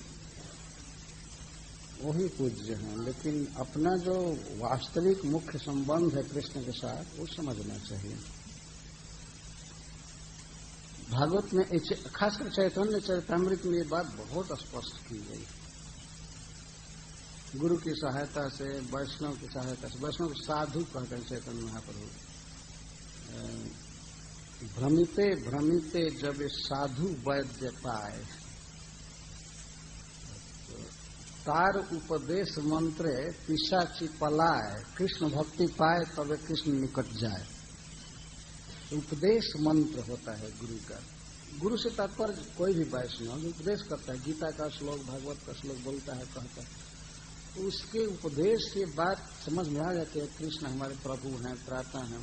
वही पूज्य हैं। लेकिन अपना जो वास्तविक मुख्य संबंध है कृष्ण के साथ, वो समझना चाहिए। भागवत में खासकर चैतन्य चरितामृत में ये बात बहुत स्पष्ट की गई। गुरु की सहायता से, वैष्णव की सहायता से, वैष्णव साधु कहते हैं चैतन्य महाप्रभु, भ्रमिते भ्रमिते जब साधु वैद्य पाए, तार उपदेश मंत्रे पिशाची पलाए, कृष्ण भक्ति पाए तब कृष्ण निकट जाए। उपदेश मंत्र होता है गुरु का। गुरु से तात्पर्य कोई भी वैष्णव उपदेश करता है, गीता का श्लोक, भागवत का श्लोक बोलता है, कहता है, उसके उपदेश से बात समझ में आ जाती है कृष्ण हमारे प्रभु हैं, त्राता हैं।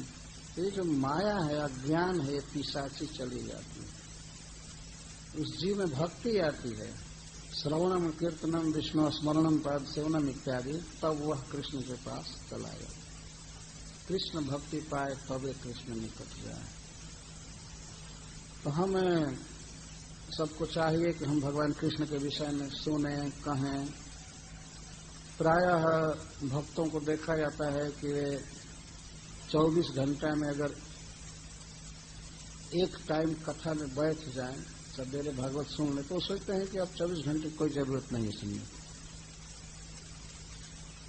ये जो माया है, अज्ञान है, ये पिशाची चली जाती है। उस जीव में भक्ति आती है, श्रवणम कीर्तनम विष्णु स्मरणम पाद सेवनम इत्यादि, तब वह कृष्ण के पास चला जाए। कृष्ण भक्ति पाए तबे कृष्ण निकट जाए। तो हमें सबको चाहिए कि हम भगवान कृष्ण के विषय में सुने, कहें। प्रायः भक्तों को देखा जाता है कि वे 24 घंटे में अगर एक टाइम कथा में बैठ जाएं, सवेरे भागवत सुन ले, तो सोचते हैं कि अब 24 घंटे कोई जरूरत नहीं है सुनने।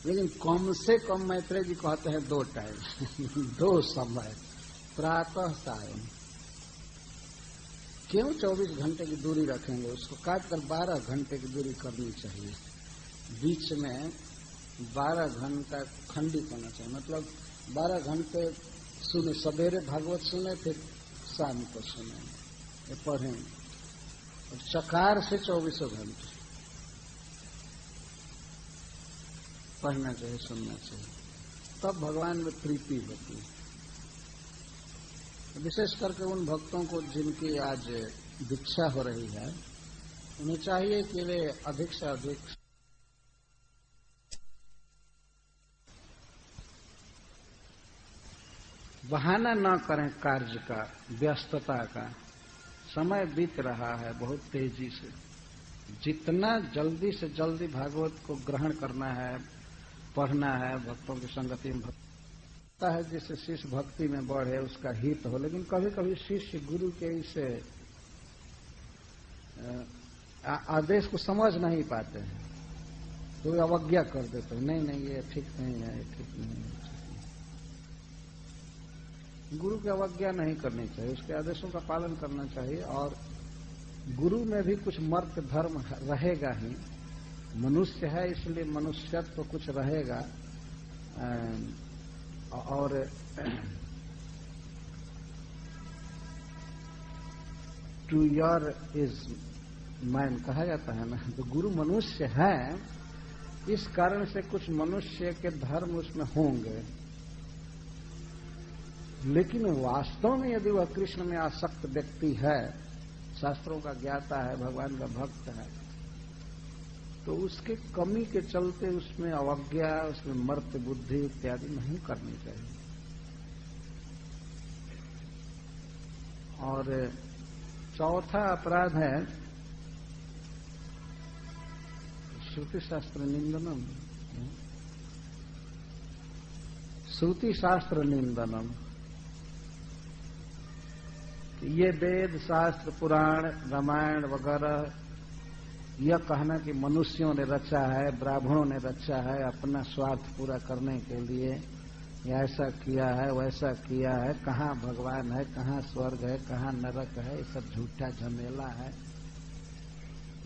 लेकिन कम से कम मैत्रेय जी कहते हैं 2 टाइम 2 समय, प्रातः सायं। क्यों 24 घंटे की दूरी रखेंगे? उसको काटकर 12 घंटे की दूरी करनी चाहिए। बीच में 12 घंटा खंडित होना चाहिए, मतलब 12 घंटे सुने, सवेरे भागवत सुने, फिर शाम को सुने, पढ़ें। और चकार से 24 घंटे पढ़ना चाहिए, सुनना चाहिए, तब भगवान में प्रीति होती है। विशेष करके उन भक्तों को जिनकी आज दीक्षा हो रही है, उन्हें चाहिए कि वे अधिक से अधिक बहाना न करें कार्य का, व्यस्तता का। समय बीत रहा है बहुत तेजी से। जितना जल्दी से जल्दी भागवत को ग्रहण करना है, पढ़ना है, भक्तों की संगति में भक्ता है, जिससे शिष्य भक्ति में बढ़े, उसका हित हो। लेकिन कभी कभी शिष्य गुरु के इस आदेश को समझ नहीं पाते हैं, तो वे अवज्ञा कर देते हैं, नहीं नहीं ये ठीक नहीं है, ये ठीक नहीं है। गुरु की अवज्ञा नहीं करनी चाहिए, उसके आदेशों का पालन करना चाहिए। और गुरु में भी कुछ मर्त्य धर्म रहेगा ही, मनुष्य है इसलिए मनुष्यत्व तो कुछ रहेगा। और टू योर इज मैन कहा जाता है ना, तो गुरु मनुष्य है, इस कारण से कुछ मनुष्य के धर्म उसमें होंगे। लेकिन वास्तव में यदि वह कृष्ण में आसक्त व्यक्ति है, शास्त्रों का ज्ञाता है, भगवान का भक्त है, तो उसके कमी के चलते उसमें अवज्ञा, उसमें मर्त्य बुद्धि इत्यादि नहीं करनी चाहिए। और चौथा अपराध है श्रुति शास्त्र निंदनम। श्रुति शास्त्र निंदनम, ये वेद शास्त्र पुराण रामायण वगैरह यह कहना कि मनुष्यों ने रचा है, ब्राह्मणों ने रचा है अपना स्वार्थ पूरा करने के लिए, या ऐसा किया है वैसा किया है, कहाँ भगवान है, कहाँ स्वर्ग है, कहाँ नरक है, ये सब झूठा झमेला है।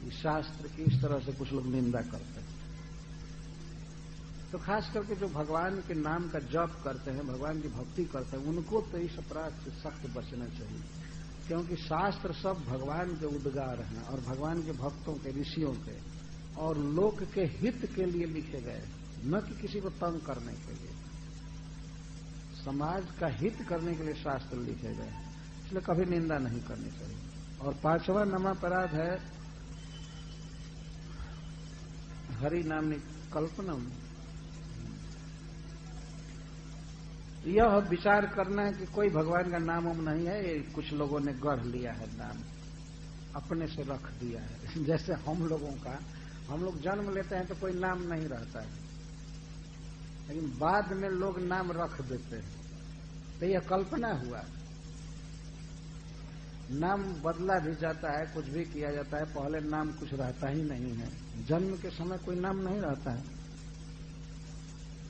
इस शास्त्र की इस तरह से कुछ लोग निंदा करते हैं। तो खास करके जो भगवान के नाम का जप करते हैं, भगवान की भक्ति करते हैं, उनको तो इस अपराध से सख्त बचना चाहिए, क्योंकि शास्त्र सब भगवान के उद्गार हैं और भगवान के भक्तों के, ऋषियों के और लोक के हित के लिए लिखे गए, न कि किसी को तंग करने के लिए। समाज का हित करने के लिए शास्त्र लिखे गए, इसलिए कभी निंदा नहीं करनी चाहिए। और 5वां नमापराध है हरि नामनी कल्पनम। यह विचार करना कि कोई भगवान का नाम हम नहीं है, ये कुछ लोगों ने गढ़ लिया है, नाम अपने से रख दिया है। जैसे हम लोगों का, हम लोग जन्म लेते हैं तो कोई नाम नहीं रहता है, लेकिन बाद में लोग नाम रख देते हैं, तो यह कल्पना हुआ। नाम बदला भी जाता है, कुछ भी किया जाता है, पहले नाम कुछ रहता ही नहीं है। जन्म के समय कोई नाम नहीं रहता है,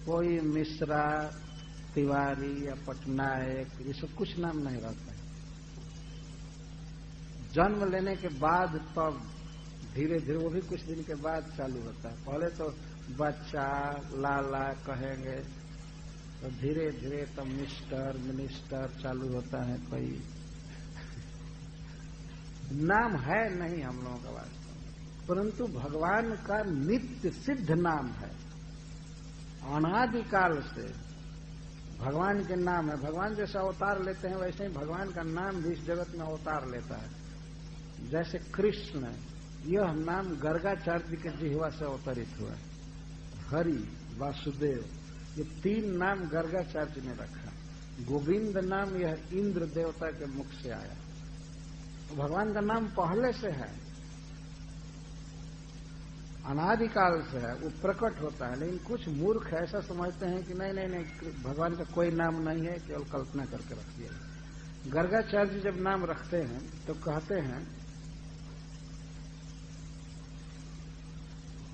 कोई मिश्रा, तिवारी या पटनायक, ये सब कुछ नाम नहीं रहता है। जन्म लेने के बाद तब धीरे धीरे, वो भी कुछ दिन के बाद चालू होता है। पहले तो बच्चा, लाला कहेंगे, तो धीरे धीरे तब मिस्टर, मिनिस्टर चालू होता है। कोई नाम है नहीं हम लोगों का वास्तव में, परंतु भगवान का नित्य सिद्ध नाम है। अनादिकाल से भगवान के नाम है। भगवान जैसा अवतार लेते हैं वैसे ही भगवान का नाम भी इस जगत में अवतार लेता है। जैसे कृष्ण, यह नाम गर्गाचार्य के जिह्वा से अवतरित हुआ। हरि, वासुदेव, ये 3 नाम गर्गाचार्य ने रखा। गोविंद नाम यह इंद्र देवता के मुख से आया। तो भगवान का नाम पहले से है, अनादिकाल से है, वो प्रकट होता है। लेकिन कुछ मूर्ख ऐसा समझते हैं कि नहीं नहीं नहीं, भगवान का कोई नाम नहीं है, केवल कल्पना करके रख दिया। गर्गाचार्य जब नाम रखते हैं तो कहते हैं,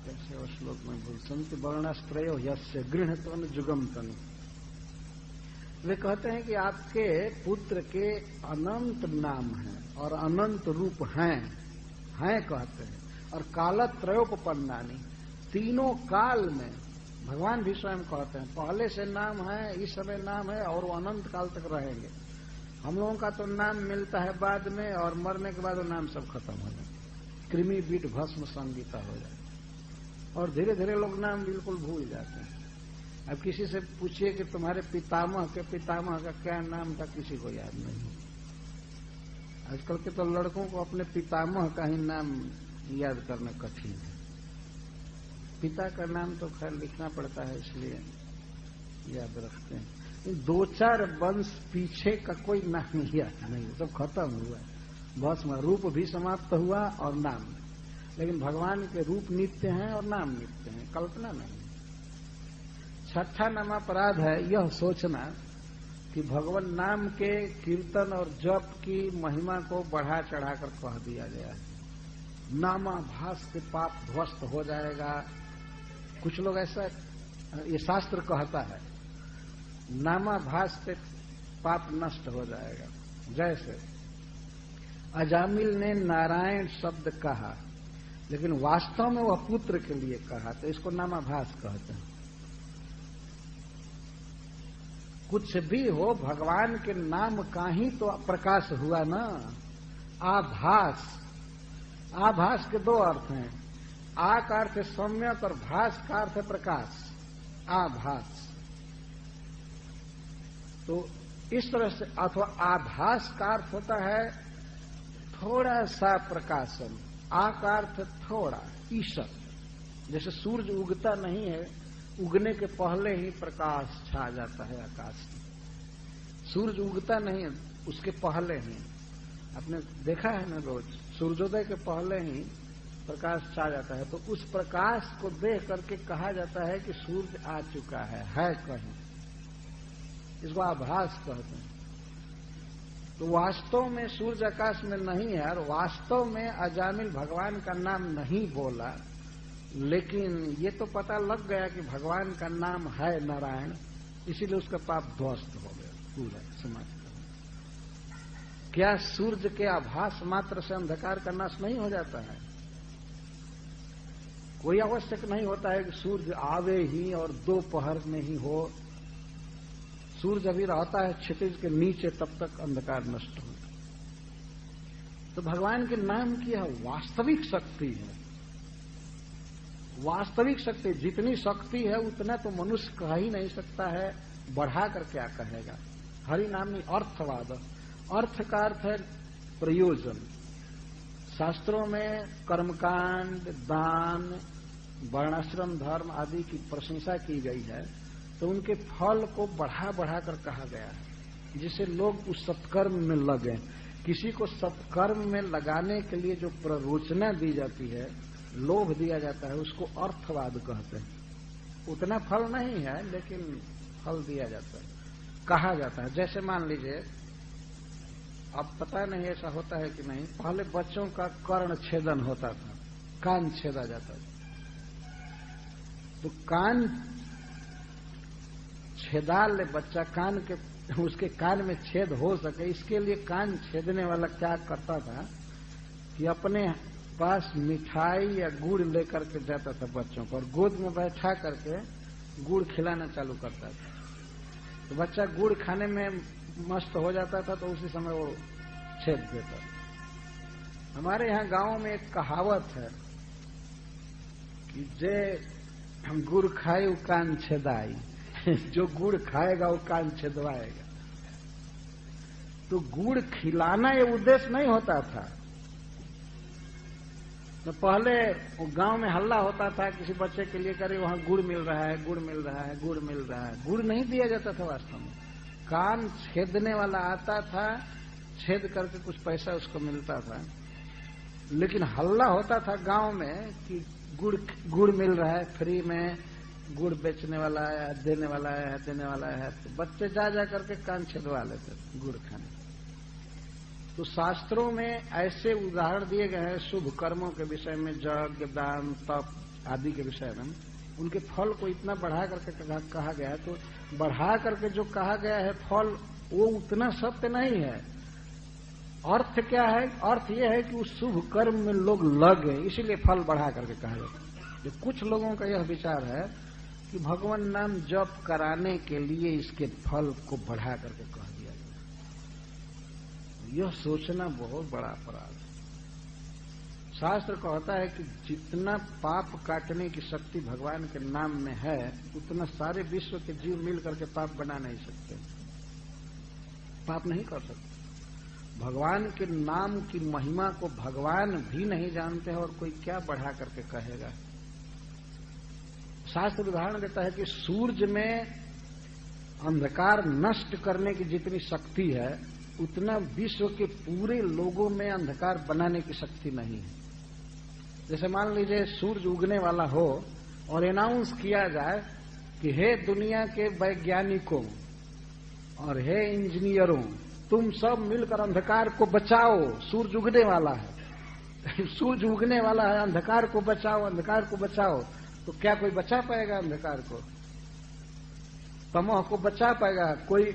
कैसे वो श्लोक में भूलसंत वर्णाश्रयो यस्य गृहतन जुगम तनु। वे कहते हैं कि आपके पुत्र के अनंत नाम हैं और अनंत रूप हैं कहते हैं। और कालत्रयोपन्नानी, तीनों काल में, भगवान भी स्वयं कहते हैं पहले से नाम है, इस समय नाम है और वो अनंत काल तक रहेंगे। हम लोगों का तो नाम मिलता है बाद में, और मरने के बाद वो नाम सब खत्म हो जाए, कृमि बीट भस्म संगीता हो जाए, और धीरे धीरे लोग नाम बिल्कुल भूल जाते हैं। अब किसी से पूछिए कि तुम्हारे पितामह के पितामह का क्या नाम था, किसी को याद नहीं। आजकल के तो लड़कों को अपने पितामह का ही नाम याद करना कठिन है। पिता का नाम तो खैर लिखना पड़ता है, इसलिए याद रखते हैं। 2-4 वंश पीछे का कोई नाम याद नहीं, सब खत्म हुआ, बस रूप भी समाप्त हुआ और नाम। लेकिन भगवान के रूप नित्य हैं और नाम नित्य हैं, कल्पना नहीं। 6ठा नामापराध है यह सोचना कि भगवान नाम के कीर्तन और जप की महिमा को बढ़ा चढ़ाकर कह दिया गया है। नामाभास से पाप ध्वस्त हो जाएगा। कुछ लोग ऐसा, ये शास्त्र कहता है नामाभास से पाप नष्ट हो जाएगा। जैसे अजामिल ने नारायण शब्द कहा, लेकिन वास्तव में वह पुत्र के लिए कहा, तो इसको नामाभास कहते हैं। कुछ भी हो, भगवान के नाम का ही तो प्रकाश हुआ ना। आभास, आभास के 2 अर्थ हैं। आ का अर्थ है सम्यक और भास का अर्थ है प्रकाश। आभास, तो इस तरह से, अथवा आभास का अर्थ होता है थोड़ा सा प्रकाशन। आ का अर्थ थोड़ा, ईशत। जैसे सूरज उगता नहीं है, उगने के पहले ही प्रकाश छा जाता है आकाश में। सूरज उगता नहीं है, उसके पहले ही। आपने देखा है ना, रोज सूर्योदय के पहले ही प्रकाश छा जाता है, तो उस प्रकाश को देख करके कहा जाता है कि सूर्य आ चुका है कहीं। इसको आभास कहते हैं। तो वास्तव में सूर्य आकाश में नहीं है, और वास्तव में अजामिल भगवान का नाम नहीं बोला, लेकिन ये तो पता लग गया कि भगवान का नाम है नारायण, इसीलिए उसका पाप ध्वस्त हो गया पूरा समाज का। क्या सूर्य के आभास मात्र से अंधकार का नाश नहीं हो जाता है? कोई आवश्यक नहीं होता है कि सूर्य आवे ही और दोपहर में ही हो। सूर्य अभी रहता है क्षितिज के नीचे, तब तक अंधकार नष्ट हो। तो भगवान के नाम की यह वास्तविक शक्ति है। वास्तविक शक्ति, जितनी शक्ति है उतना तो मनुष्य कह ही नहीं सकता है, बढ़ा कर क्या कहेगा। हरि नाम में अर्थवाद, अर्थ का अर्थ है प्रयोजन। शास्त्रों में कर्मकांड, दान, वर्णाश्रम धर्म आदि की प्रशंसा की गई है, तो उनके फल को बढ़ा बढ़ा कर कहा गया है, जिससे लोग उस सत्कर्म में लगे। किसी को सत्कर्म में लगाने के लिए जो प्ररोचना दी जाती है, लोभ दिया जाता है, उसको अर्थवाद कहते हैं। उतना फल नहीं है, लेकिन फल दिया जाता है, कहा जाता है। जैसे मान लीजिए, अब पता नहीं ऐसा होता है कि नहीं, पहले बच्चों का कर्ण छेदन होता था, कान छेदा जाता था। तो कान छेदा ले बच्चा, कान के उसके कान में छेद हो सके, इसके लिए कान छेदने वाला क्या करता था कि अपने पास मिठाई या गुड़ लेकर के जाता था बच्चों को, और गोद में बैठा करके गुड़ खिलाना चालू करता था। तो बच्चा गुड़ खाने में मस्त हो जाता था, तो उसी समय वो छेद देता। हमारे यहाँ गांव में एक कहावत है कि जे गुड़ खाए वो कान छेदाई, जो गुड़ खाएगा वो कान छेदवाएगा। तो गुड़ खिलाना ये उद्देश्य नहीं होता था। तो पहले वो गांव में हल्ला होता था किसी बच्चे के लिए, करे वहां गुड़ मिल रहा है, गुड़ मिल रहा है, गुड़ मिल रहा है। गुड़ नहीं दिया जाता था वास्तव में, कान छेदने वाला आता था, छेद करके कुछ पैसा उसको मिलता था। लेकिन हल्ला होता था गांव में कि गुड़ मिल रहा है, फ्री में गुड़ बेचने वाला है, देने वाला है, देने वाला है। तो बच्चे जा जा करके कान छेदवा लेते गुड़ खाने। तो शास्त्रों में ऐसे उदाहरण दिए गए हैं शुभ कर्मों के विषय में, यज्ञ, दान, तप आदि के विषय में। उनके फल को इतना बढ़ा करके कहा गया है। तो बढ़ा करके जो कहा गया है फल, वो उतना सत्य नहीं है। अर्थ क्या है? अर्थ यह है कि उस शुभ कर्म में लोग लगे, इसीलिए फल बढ़ा करके कहा जाता है। कुछ लोगों का यह विचार है कि भगवान नाम जप कराने के लिए इसके फल को बढ़ा करके कह दिया गया। यह सोचना बहुत बड़ा अपराध है। शास्त्र कहता है कि जितना पाप काटने की शक्ति भगवान के नाम में है, उतना सारे विश्व के जीव मिल करके पाप बना नहीं सकते, पाप नहीं कर सकते। भगवान के नाम की महिमा को भगवान भी नहीं जानते हैं, और कोई क्या बढ़ा करके कहेगा। शास्त्र उदाहरण देता है कि सूर्य में अंधकार नष्ट करने की जितनी शक्ति है, उतना विश्व के पूरे लोगों में अंधकार बनाने की शक्ति नहीं है। जैसे मान लीजिए सूर्य उगने वाला हो और अनाउंस किया जाए कि हे दुनिया के वैज्ञानिकों और हे इंजीनियरों, तुम सब मिलकर अंधकार को बचाओ, सूर्य उगने वाला है। सूर्य उगने वाला है, अंधकार को बचाओ, अंधकार को बचाओ। तो क्या कोई बचा पाएगा अंधकार को? तमोह को बचा पाएगा कोई?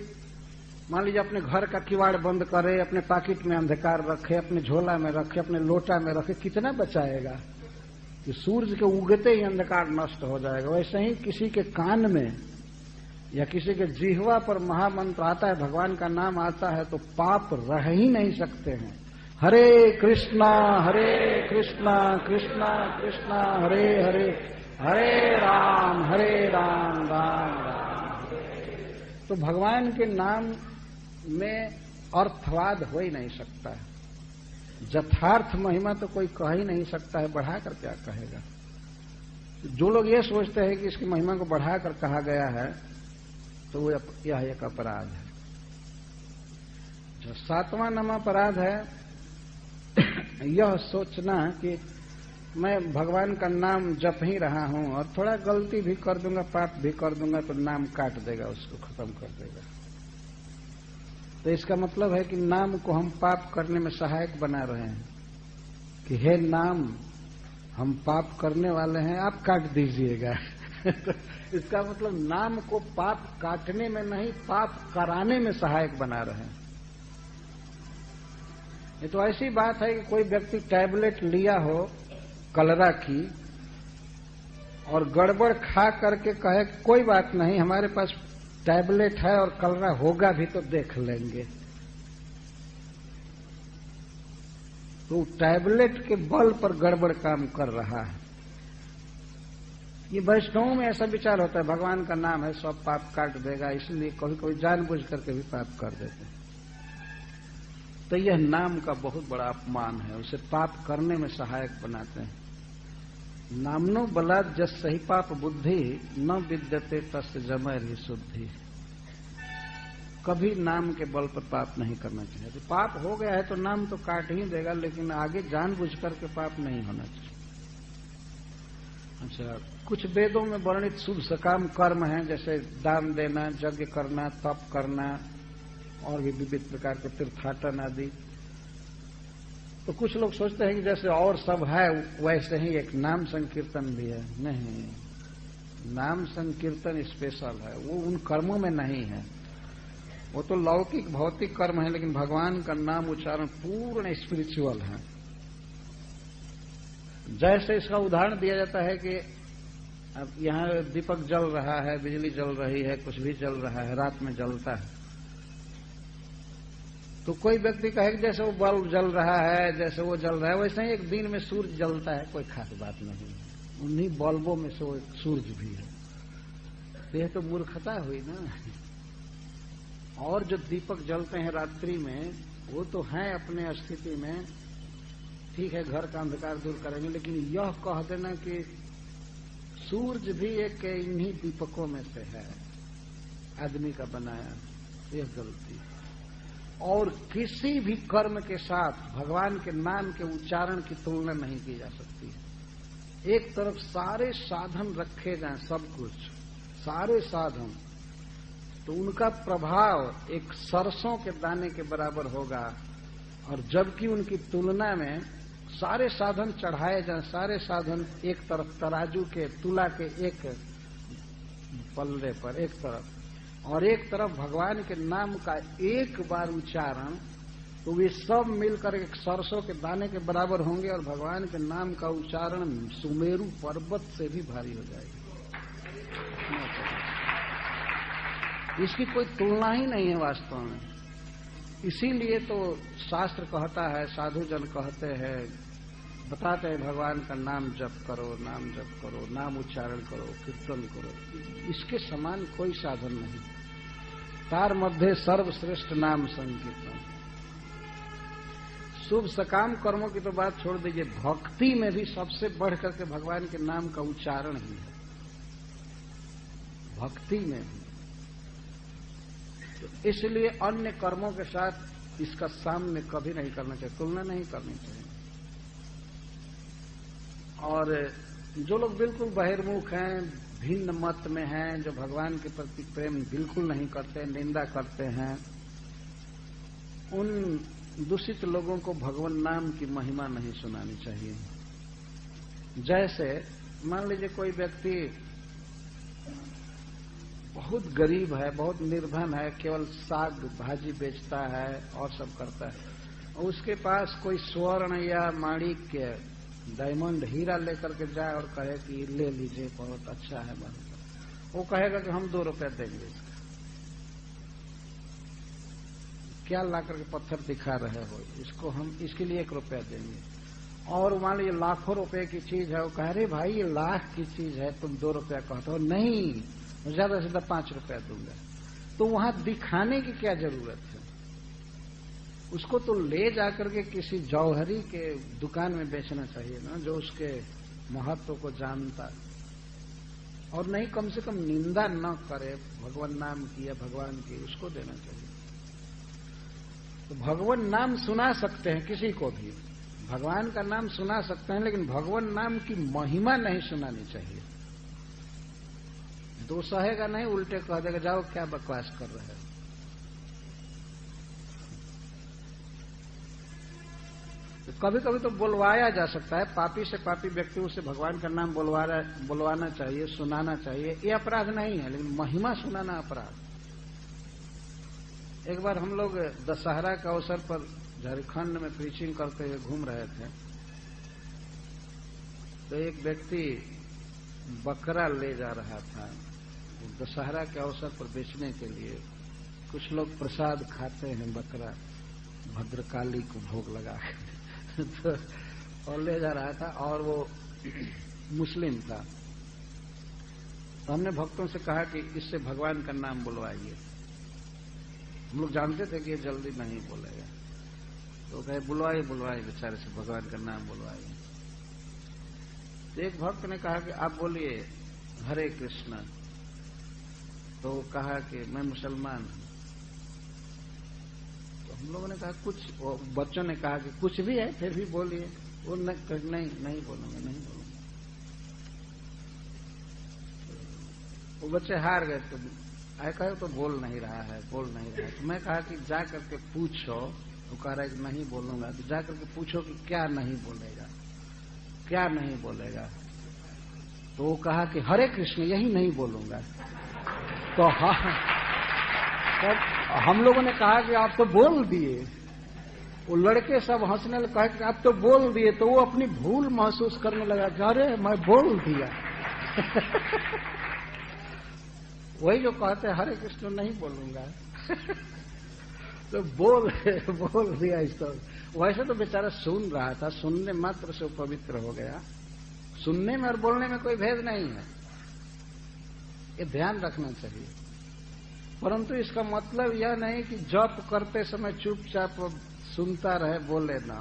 मान लीजिए अपने घर का किवाड़ बंद करे, अपने पॉकेट में अंधकार रखे, अपने झोला में रखे, अपने लोटा में रखे, कितना बचाएगा? कि सूर्य के उगते ही अंधकार नष्ट हो जाएगा। वैसे ही किसी के कान में या किसी के जिह्वा पर महामंत्र आता है, भगवान का नाम आता है, तो पाप रह ही नहीं सकते हैं। हरे कृष्णा कृष्णा कृष्णा हरे हरे, हरे राम राम राम। तो भगवान के नाम में अर्थवाद हो ही नहीं सकता है। यथार्थ महिमा तो कोई कह ही नहीं सकता है, बढ़ा कर क्या कहेगा। जो लोग ये सोचते हैं कि इसकी महिमा को बढ़ा कर कहा गया है, तो वो यह एक अपराध है। जो 7वां नंबर अपराध है यह सोचना कि मैं भगवान का नाम जप ही रहा हूं और थोड़ा गलती भी कर दूंगा, पाप भी कर दूंगा, तो नाम काट देगा, उसको खत्म कर देगा। तो इसका मतलब है कि नाम को हम पाप करने में सहायक बना रहे हैं कि हे नाम, हम पाप करने वाले हैं, आप काट दीजिएगा। इसका मतलब नाम को पाप काटने में नहीं, पाप कराने में सहायक बना रहे हैं। ये तो ऐसी बात है कि कोई व्यक्ति टैबलेट लिया हो कलरा की और गड़बड़ खा करके कहे कोई बात नहीं, हमारे पास टैबलेट है और कलरा होगा भी तो देख लेंगे, तो टैबलेट के बल पर गड़बड़ काम कर रहा है। ये वैष्णवों में ऐसा विचार होता है, भगवान का नाम है, सब पाप काट देगा, इसलिए कभी कभी जानबूझ करके भी पाप कर देते हैं। तो यह नाम का बहुत बड़ा अपमान है, उसे पाप करने में सहायक बनाते हैं। नामनो बलात् जस सही पाप बुद्धि, न विद्यते तस्य जमैर्हि शुद्धि। कभी नाम के बल पर पाप नहीं करना चाहिए। तो पाप हो गया है तो नाम तो काट ही देगा, लेकिन आगे जानबूझ करके पाप नहीं होना चाहिए। अच्छा, कुछ वेदों में वर्णित शुभ सकाम कर्म हैं, जैसे दान देना, यज्ञ करना, तप करना और भी विविध प्रकार के तीर्थाटन आदि। तो कुछ लोग सोचते हैं कि जैसे और सब है वैसे ही एक नाम संकीर्तन भी है। नहीं, नाम संकीर्तन स्पेशल है, वो उन कर्मों में नहीं है। वो तो लौकिक भौतिक कर्म है, लेकिन भगवान का नाम उच्चारण पूर्ण स्पिरिचुअल है। जैसे इसका उदाहरण दिया जाता है कि अब यहाँ दीपक जल रहा है, बिजली जल रही है, कुछ भी जल रहा है, रात में जलता है, तो कोई व्यक्ति कहे कि जैसे वो बल्ब जल रहा है, जैसे वो जल रहा है, वैसे ही एक दिन में सूर्य जलता है, कोई खास बात नहीं। उन्हीं बल्बों में से वो एक सूर्य भी है। तो यह तो मूर्खता हुई ना। और जो दीपक जलते हैं रात्रि में, वो तो हैं अपने स्थिति में, ठीक है, घर का अंधकार दूर करेंगे, लेकिन यह कह देना कि सूर्य भी एक इन्हीं दीपकों में से है, आदमी का बनाया, यह गलती। और किसी भी कर्म के साथ भगवान के नाम के उच्चारण की तुलना नहीं की जा सकती। एक तरफ सारे साधन रखे जाएं, सब कुछ, सारे साधन, तो उनका प्रभाव एक सरसों के दाने के बराबर होगा। और जबकि उनकी तुलना में सारे साधन चढ़ाए जाएं, सारे साधन एक तरफ तराजू के, तुला के एक पल्ले पर एक तरफ, और एक तरफ भगवान के नाम का एक बार उच्चारण, तो वे सब मिलकर एक सरसों के दाने के बराबर होंगे और भगवान के नाम का उच्चारण सुमेरु पर्वत से भी भारी हो जाएगी। इसकी कोई तुलना ही नहीं है वास्तव में। इसीलिए तो शास्त्र कहता है, साधु जन कहते हैं, बताते हैं, भगवान का नाम जप करो, नाम जप करो, नाम उच्चारण करो, कीर्तन करो। इसके समान कोई साधन नहीं। तार मध्य सर्वश्रेष्ठ नाम संकीर्तन। शुभ सकाम कर्मों की तो बात छोड़ दीजिए, भक्ति में भी सबसे बढ़ करके भगवान के नाम का उच्चारण ही है, भक्ति में भी। तो इसलिए अन्य कर्मों के साथ इसका सामने कभी नहीं करना चाहिए, तुलना नहीं करनी चाहिए। और जो लोग बिल्कुल बहिर्मुख हैं, भिन्न मत में हैं, जो भगवान के प्रति प्रेम बिल्कुल नहीं करते, निंदा करते हैं, उन दूषित लोगों को भगवान नाम की महिमा नहीं सुनानी चाहिए। जैसे मान लीजिए कोई व्यक्ति बहुत गरीब है, बहुत निर्धन है, केवल साग भाजी बेचता है और सब करता है, और उसके पास कोई स्वर्ण या माणिक्य, डायमंड, हीरा लेकर के जाए और कहे कि ले लीजिए, बहुत अच्छा है, वो कहेगा कि हम 2 रुपया देंगे इसका। क्या ला करके पत्थर दिखा रहे हो, इसको हम इसके लिए 1 रुपया देंगे। और मान लीजिए लाखों रुपए की चीज है, वो कह रहे भाई ये लाख की चीज है, तुम 2 रुपया कहते हो, नहीं ज्यादा से ज्यादा 5 रुपया दूंगा। तो वहां दिखाने की क्या जरूरत है? उसको तो ले जाकर के किसी जौहरी के दुकान में बेचना चाहिए ना, जो उसके महत्व को जानता, और नहीं कम से कम निंदा न करे भगवान नाम की या भगवान की, उसको देना चाहिए। तो भगवान नाम सुना सकते हैं किसी को भी, भगवान का नाम सुना सकते हैं, लेकिन भगवान नाम की महिमा नहीं सुनानी चाहिए। तो सहेगा नहीं, उल्टे कह देगा जाओ क्या बकवास कर रहे हो। तो कभी कभी तो बुलवाया जा सकता है, पापी से पापी व्यक्तियों से भगवान का नाम बुलवाना चाहिए, सुनाना चाहिए, ये अपराध नहीं है, लेकिन महिमा सुनाना अपराध। एक बार हम लोग दशहरा के अवसर पर झारखंड में प्रीचिंग करते हुए घूम रहे थे, तो एक व्यक्ति बकरा ले जा रहा था दशहरा के अवसर पर बेचने के लिए। कुछ लोग प्रसाद खाते हैं बकरा, भद्रकाली को भोग लगा तो और ले जा रहा था, और वो मुस्लिम था। तो हमने भक्तों से कहा कि इससे भगवान का नाम बुलवाइए। हम लोग जानते थे कि ये जल्दी नहीं बोलेगा, तो कहे बुलवाइए बेचारे से भगवान का नाम बुलवाइए। तो एक भक्त ने कहा कि आप बोलिए हरे कृष्ण। तो कहा कि मैं मुसलमान हूं। तो हम लोगों ने कहा कुछ, बच्चों ने कहा कि कुछ भी है फिर भी बोलिए। वो नहीं बोलूंगा। वो बच्चे हार गए। तो आए कहे तो बोल नहीं रहा है। तो मैं कहा कि जा करके पूछो। वो कह रहा है कि नहीं बोलूंगा। तो जा करके पूछो कि क्या नहीं बोलेगा। तो वो कहा कि हरे कृष्ण यही नहीं बोलूंगा। तो हम लोगों ने कहा कि आप तो बोल दिए। वो लड़के सब हंसने लगे, कहा कि आप तो बोल दिए। तो वो अपनी भूल महसूस करने लगा कि अरे मैं बोल दिया। वही जो कहते हैं हरे कृष्ण नहीं बोलूंगा। तो बोल दिया इस तरह। वैसे तो बेचारा सुन रहा था, सुनने मात्र से पवित्र हो गया। सुनने में और बोलने में कोई भेद नहीं है, ये ध्यान रखना चाहिए। परंतु इसका मतलब यह नहीं कि जप करते समय चुपचाप सुनता रहे, बोले ना।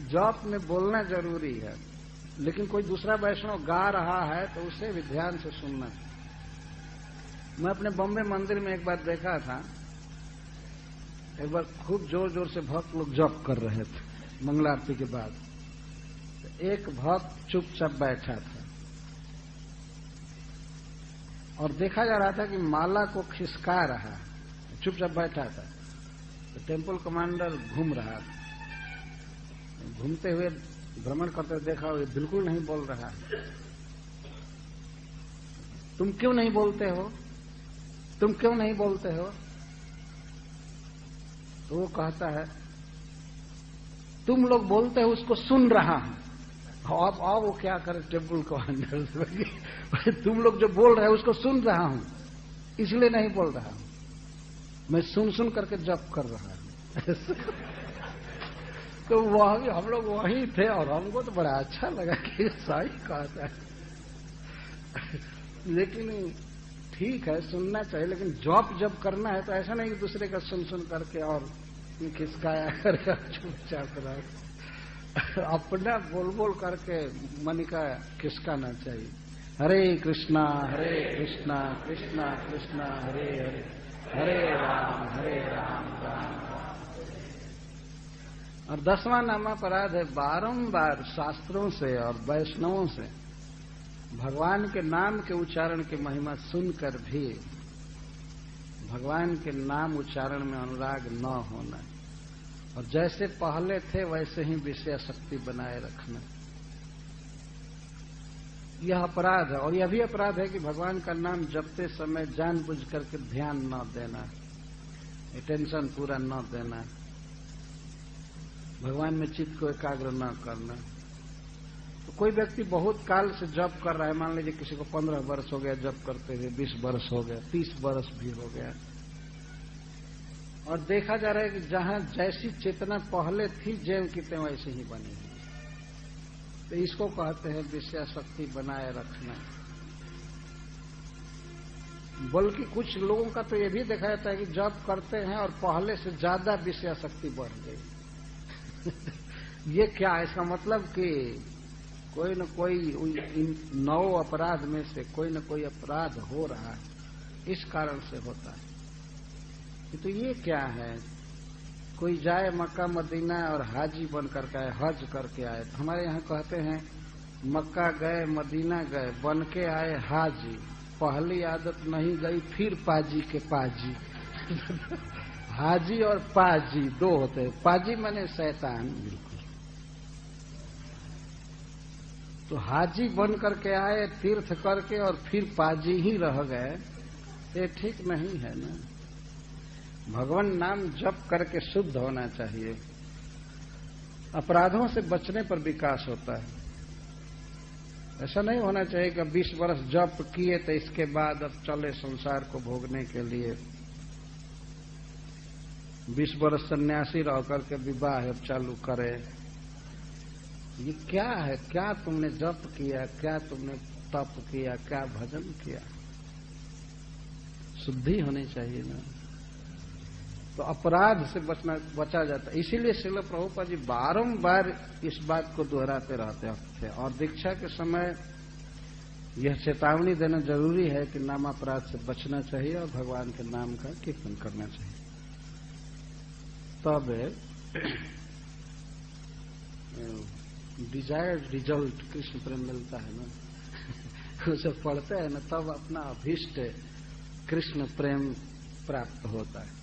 जप में बोलना जरूरी है, लेकिन कोई दूसरा वैष्णव गा रहा है तो उसे भी ध्यान से सुनना चाहिए। मैं अपने बॉम्बे मंदिर में एक बार देखा था, एक बार खूब जोर जोर से भक्त लोग जप कर रहे थे मंगलारती के बाद। एक भक्त चुपचाप बैठा था और देखा जा रहा था कि माला को खिसका रहा है। चुपचाप बैठा था। तो टेम्पल कमांडर घूम रहा था, घूमते हुए भ्रमण करते हुए देखा ये बिल्कुल नहीं बोल रहा है। तुम क्यों नहीं बोलते हो? तो वो कहता है तुम लोग बोलते हो उसको सुन रहा हूं। अब वो क्या करे टेम्पल कमांडर, तुम लोग जो बोल रहे हो उसको सुन रहा हूं, इसलिए नहीं बोल रहा हूं, मैं सुन करके जप कर रहा हूं। तो वही हम लोग वहीं थे और हमको तो बड़ा अच्छा लगा कि सही कहता है। लेकिन ठीक है, सुनना चाहिए, लेकिन जब करना है तो ऐसा नहीं कि दूसरे का सुन करके और खिसकाया करके चुपचाप रहा। अपना बोल करके मन का खिसकाना चाहिए। हरे कृष्णा कृष्णा कृष्णा हरे हरे, हरे राम राम राम। और 10वां नाम अपराध है बारंबार शास्त्रों से और वैष्णवों से भगवान के नाम के उच्चारण की महिमा सुनकर भी भगवान के नाम उच्चारण में अनुराग न होना, और जैसे पहले थे वैसे ही विषय शक्ति बनाए रखना, यह अपराध है। और यह भी अपराध है कि भगवान का नाम जपते समय जानबूझ करके ध्यान न देना, अटेंशन पूरा न देना, भगवान में चित्त को एकाग्र न करना। तो कोई व्यक्ति बहुत काल से जप कर रहा है, मान लीजिए किसी को 15 वर्ष हो गया जप करते हुए, 20 वर्ष हो गया, 30 वर्ष भी हो गया, और देखा जा रहा है कि जहां जैसी चेतना पहले थी ज्यों की त्यों वैसे ही बनी है। तो इसको कहते हैं विषय शक्ति बनाए रखना। बल्कि कुछ लोगों का तो ये भी देखा जाता है कि जप करते हैं और पहले से ज्यादा विषय शक्ति बढ़ गई। ये क्या, इसका मतलब कि कोई न कोई इन 9 अपराध में से कोई न कोई अपराध हो रहा है, इस कारण से होता है। तो ये क्या है? कोई जाए मक्का मदीना और हाजी बन करके आए, हज करके आए, तो हमारे यहाँ कहते हैं मक्का गए मदीना गए बन के आए हाजी, पहली आदत नहीं गई फिर पाजी के पाजी। हाजी और पाजी दो होते हैं, पाजी माने शैतान बिल्कुल। तो हाजी बन करके आए तीर्थ करके और फिर पाजी ही रह गए, ये ठीक नहीं है ना। भगवान नाम जप करके शुद्ध होना चाहिए। अपराधों से बचने पर विकास होता है। ऐसा नहीं होना चाहिए कि 20 वर्ष जप किए तो इसके बाद अब चले संसार को भोगने के लिए। 20 वर्ष सन्यासी रह करके विवाह अब चालू करे, ये क्या है? क्या तुमने जप किया, क्या तुमने तप किया, क्या भजन किया? शुद्धि होनी चाहिए ना। तो अपराध से बचा जाता है। इसीलिए श्रील प्रभुपाद जी बारंबार इस बात को दोहराते रहते थे और दीक्षा के समय यह चेतावनी देना जरूरी है कि नाम अपराध से बचना चाहिए और भगवान के नाम का कीर्तन करना चाहिए। तब डिजायर्ड रिजल्ट कृष्ण प्रेम मिलता है ना। उसे पढ़ते हैं ना तब अपना अभीष्ट कृष्ण प्रेम प्राप्त होता है।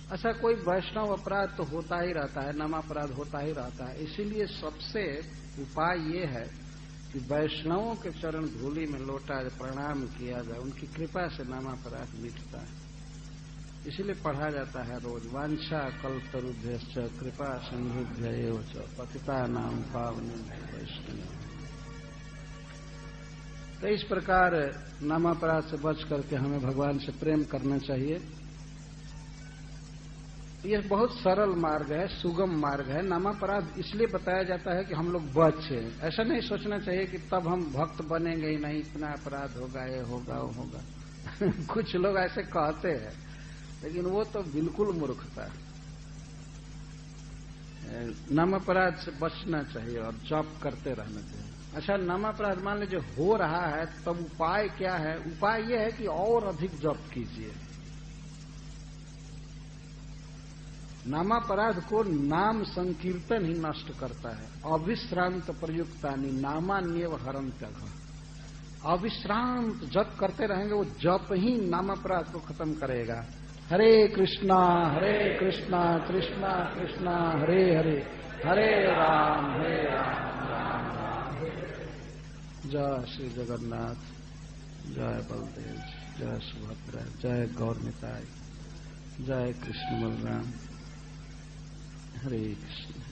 अच्छा, कोई वैष्णव अपराध तो होता ही रहता है, नामापराध होता ही रहता है। इसीलिए सबसे उपाय ये है कि वैष्णवों के चरण धूलि में लौटा प्रणाम किया जाए, उनकी कृपा से नामापराध मिटता है। इसीलिए पढ़ा जाता है रोज, वांछा कल्पतरुभ्यश्च कृपा सिंधुभ्यैव च पतितानां पावनेभ्यो वैष्णवेभ्यो। तो इस प्रकार नामापराध से बच करके हमें भगवान से प्रेम करना चाहिए। यह बहुत सरल मार्ग है, सुगम मार्ग है। नामापराध इसलिए बताया जाता है कि हम लोग बचे। ऐसा नहीं सोचना चाहिए कि तब हम भक्त बनेंगे ही नहीं, इतना अपराध होगा, ये होगा, वो होगा। कुछ लोग ऐसे कहते हैं, लेकिन वो तो बिल्कुल मूर्खता है। नामापराध से बचना चाहिए और जप करते रहना चाहिए। अच्छा, नामापराध मान लीजिए हो रहा है, तब उपाय क्या है? उपाय यह है कि और अधिक जप कीजिए। नामापराध को नाम संकीर्तन ही नष्ट करता है। अविश्रांत प्रयुक्तानि नामान्यव हरन्त्यघ। अविश्रांत जप करते रहेंगे, वो जप ही नामापराध को खत्म करेगा। हरे कृष्णा कृष्णा कृष्णा हरे हरे, हरे राम राम राम। जय श्री जगन्नाथ, जय बलदेव, जय सुभद्रा, जय गौरनिताय, जय कृष्ण बलराम। हरे कृष्ण।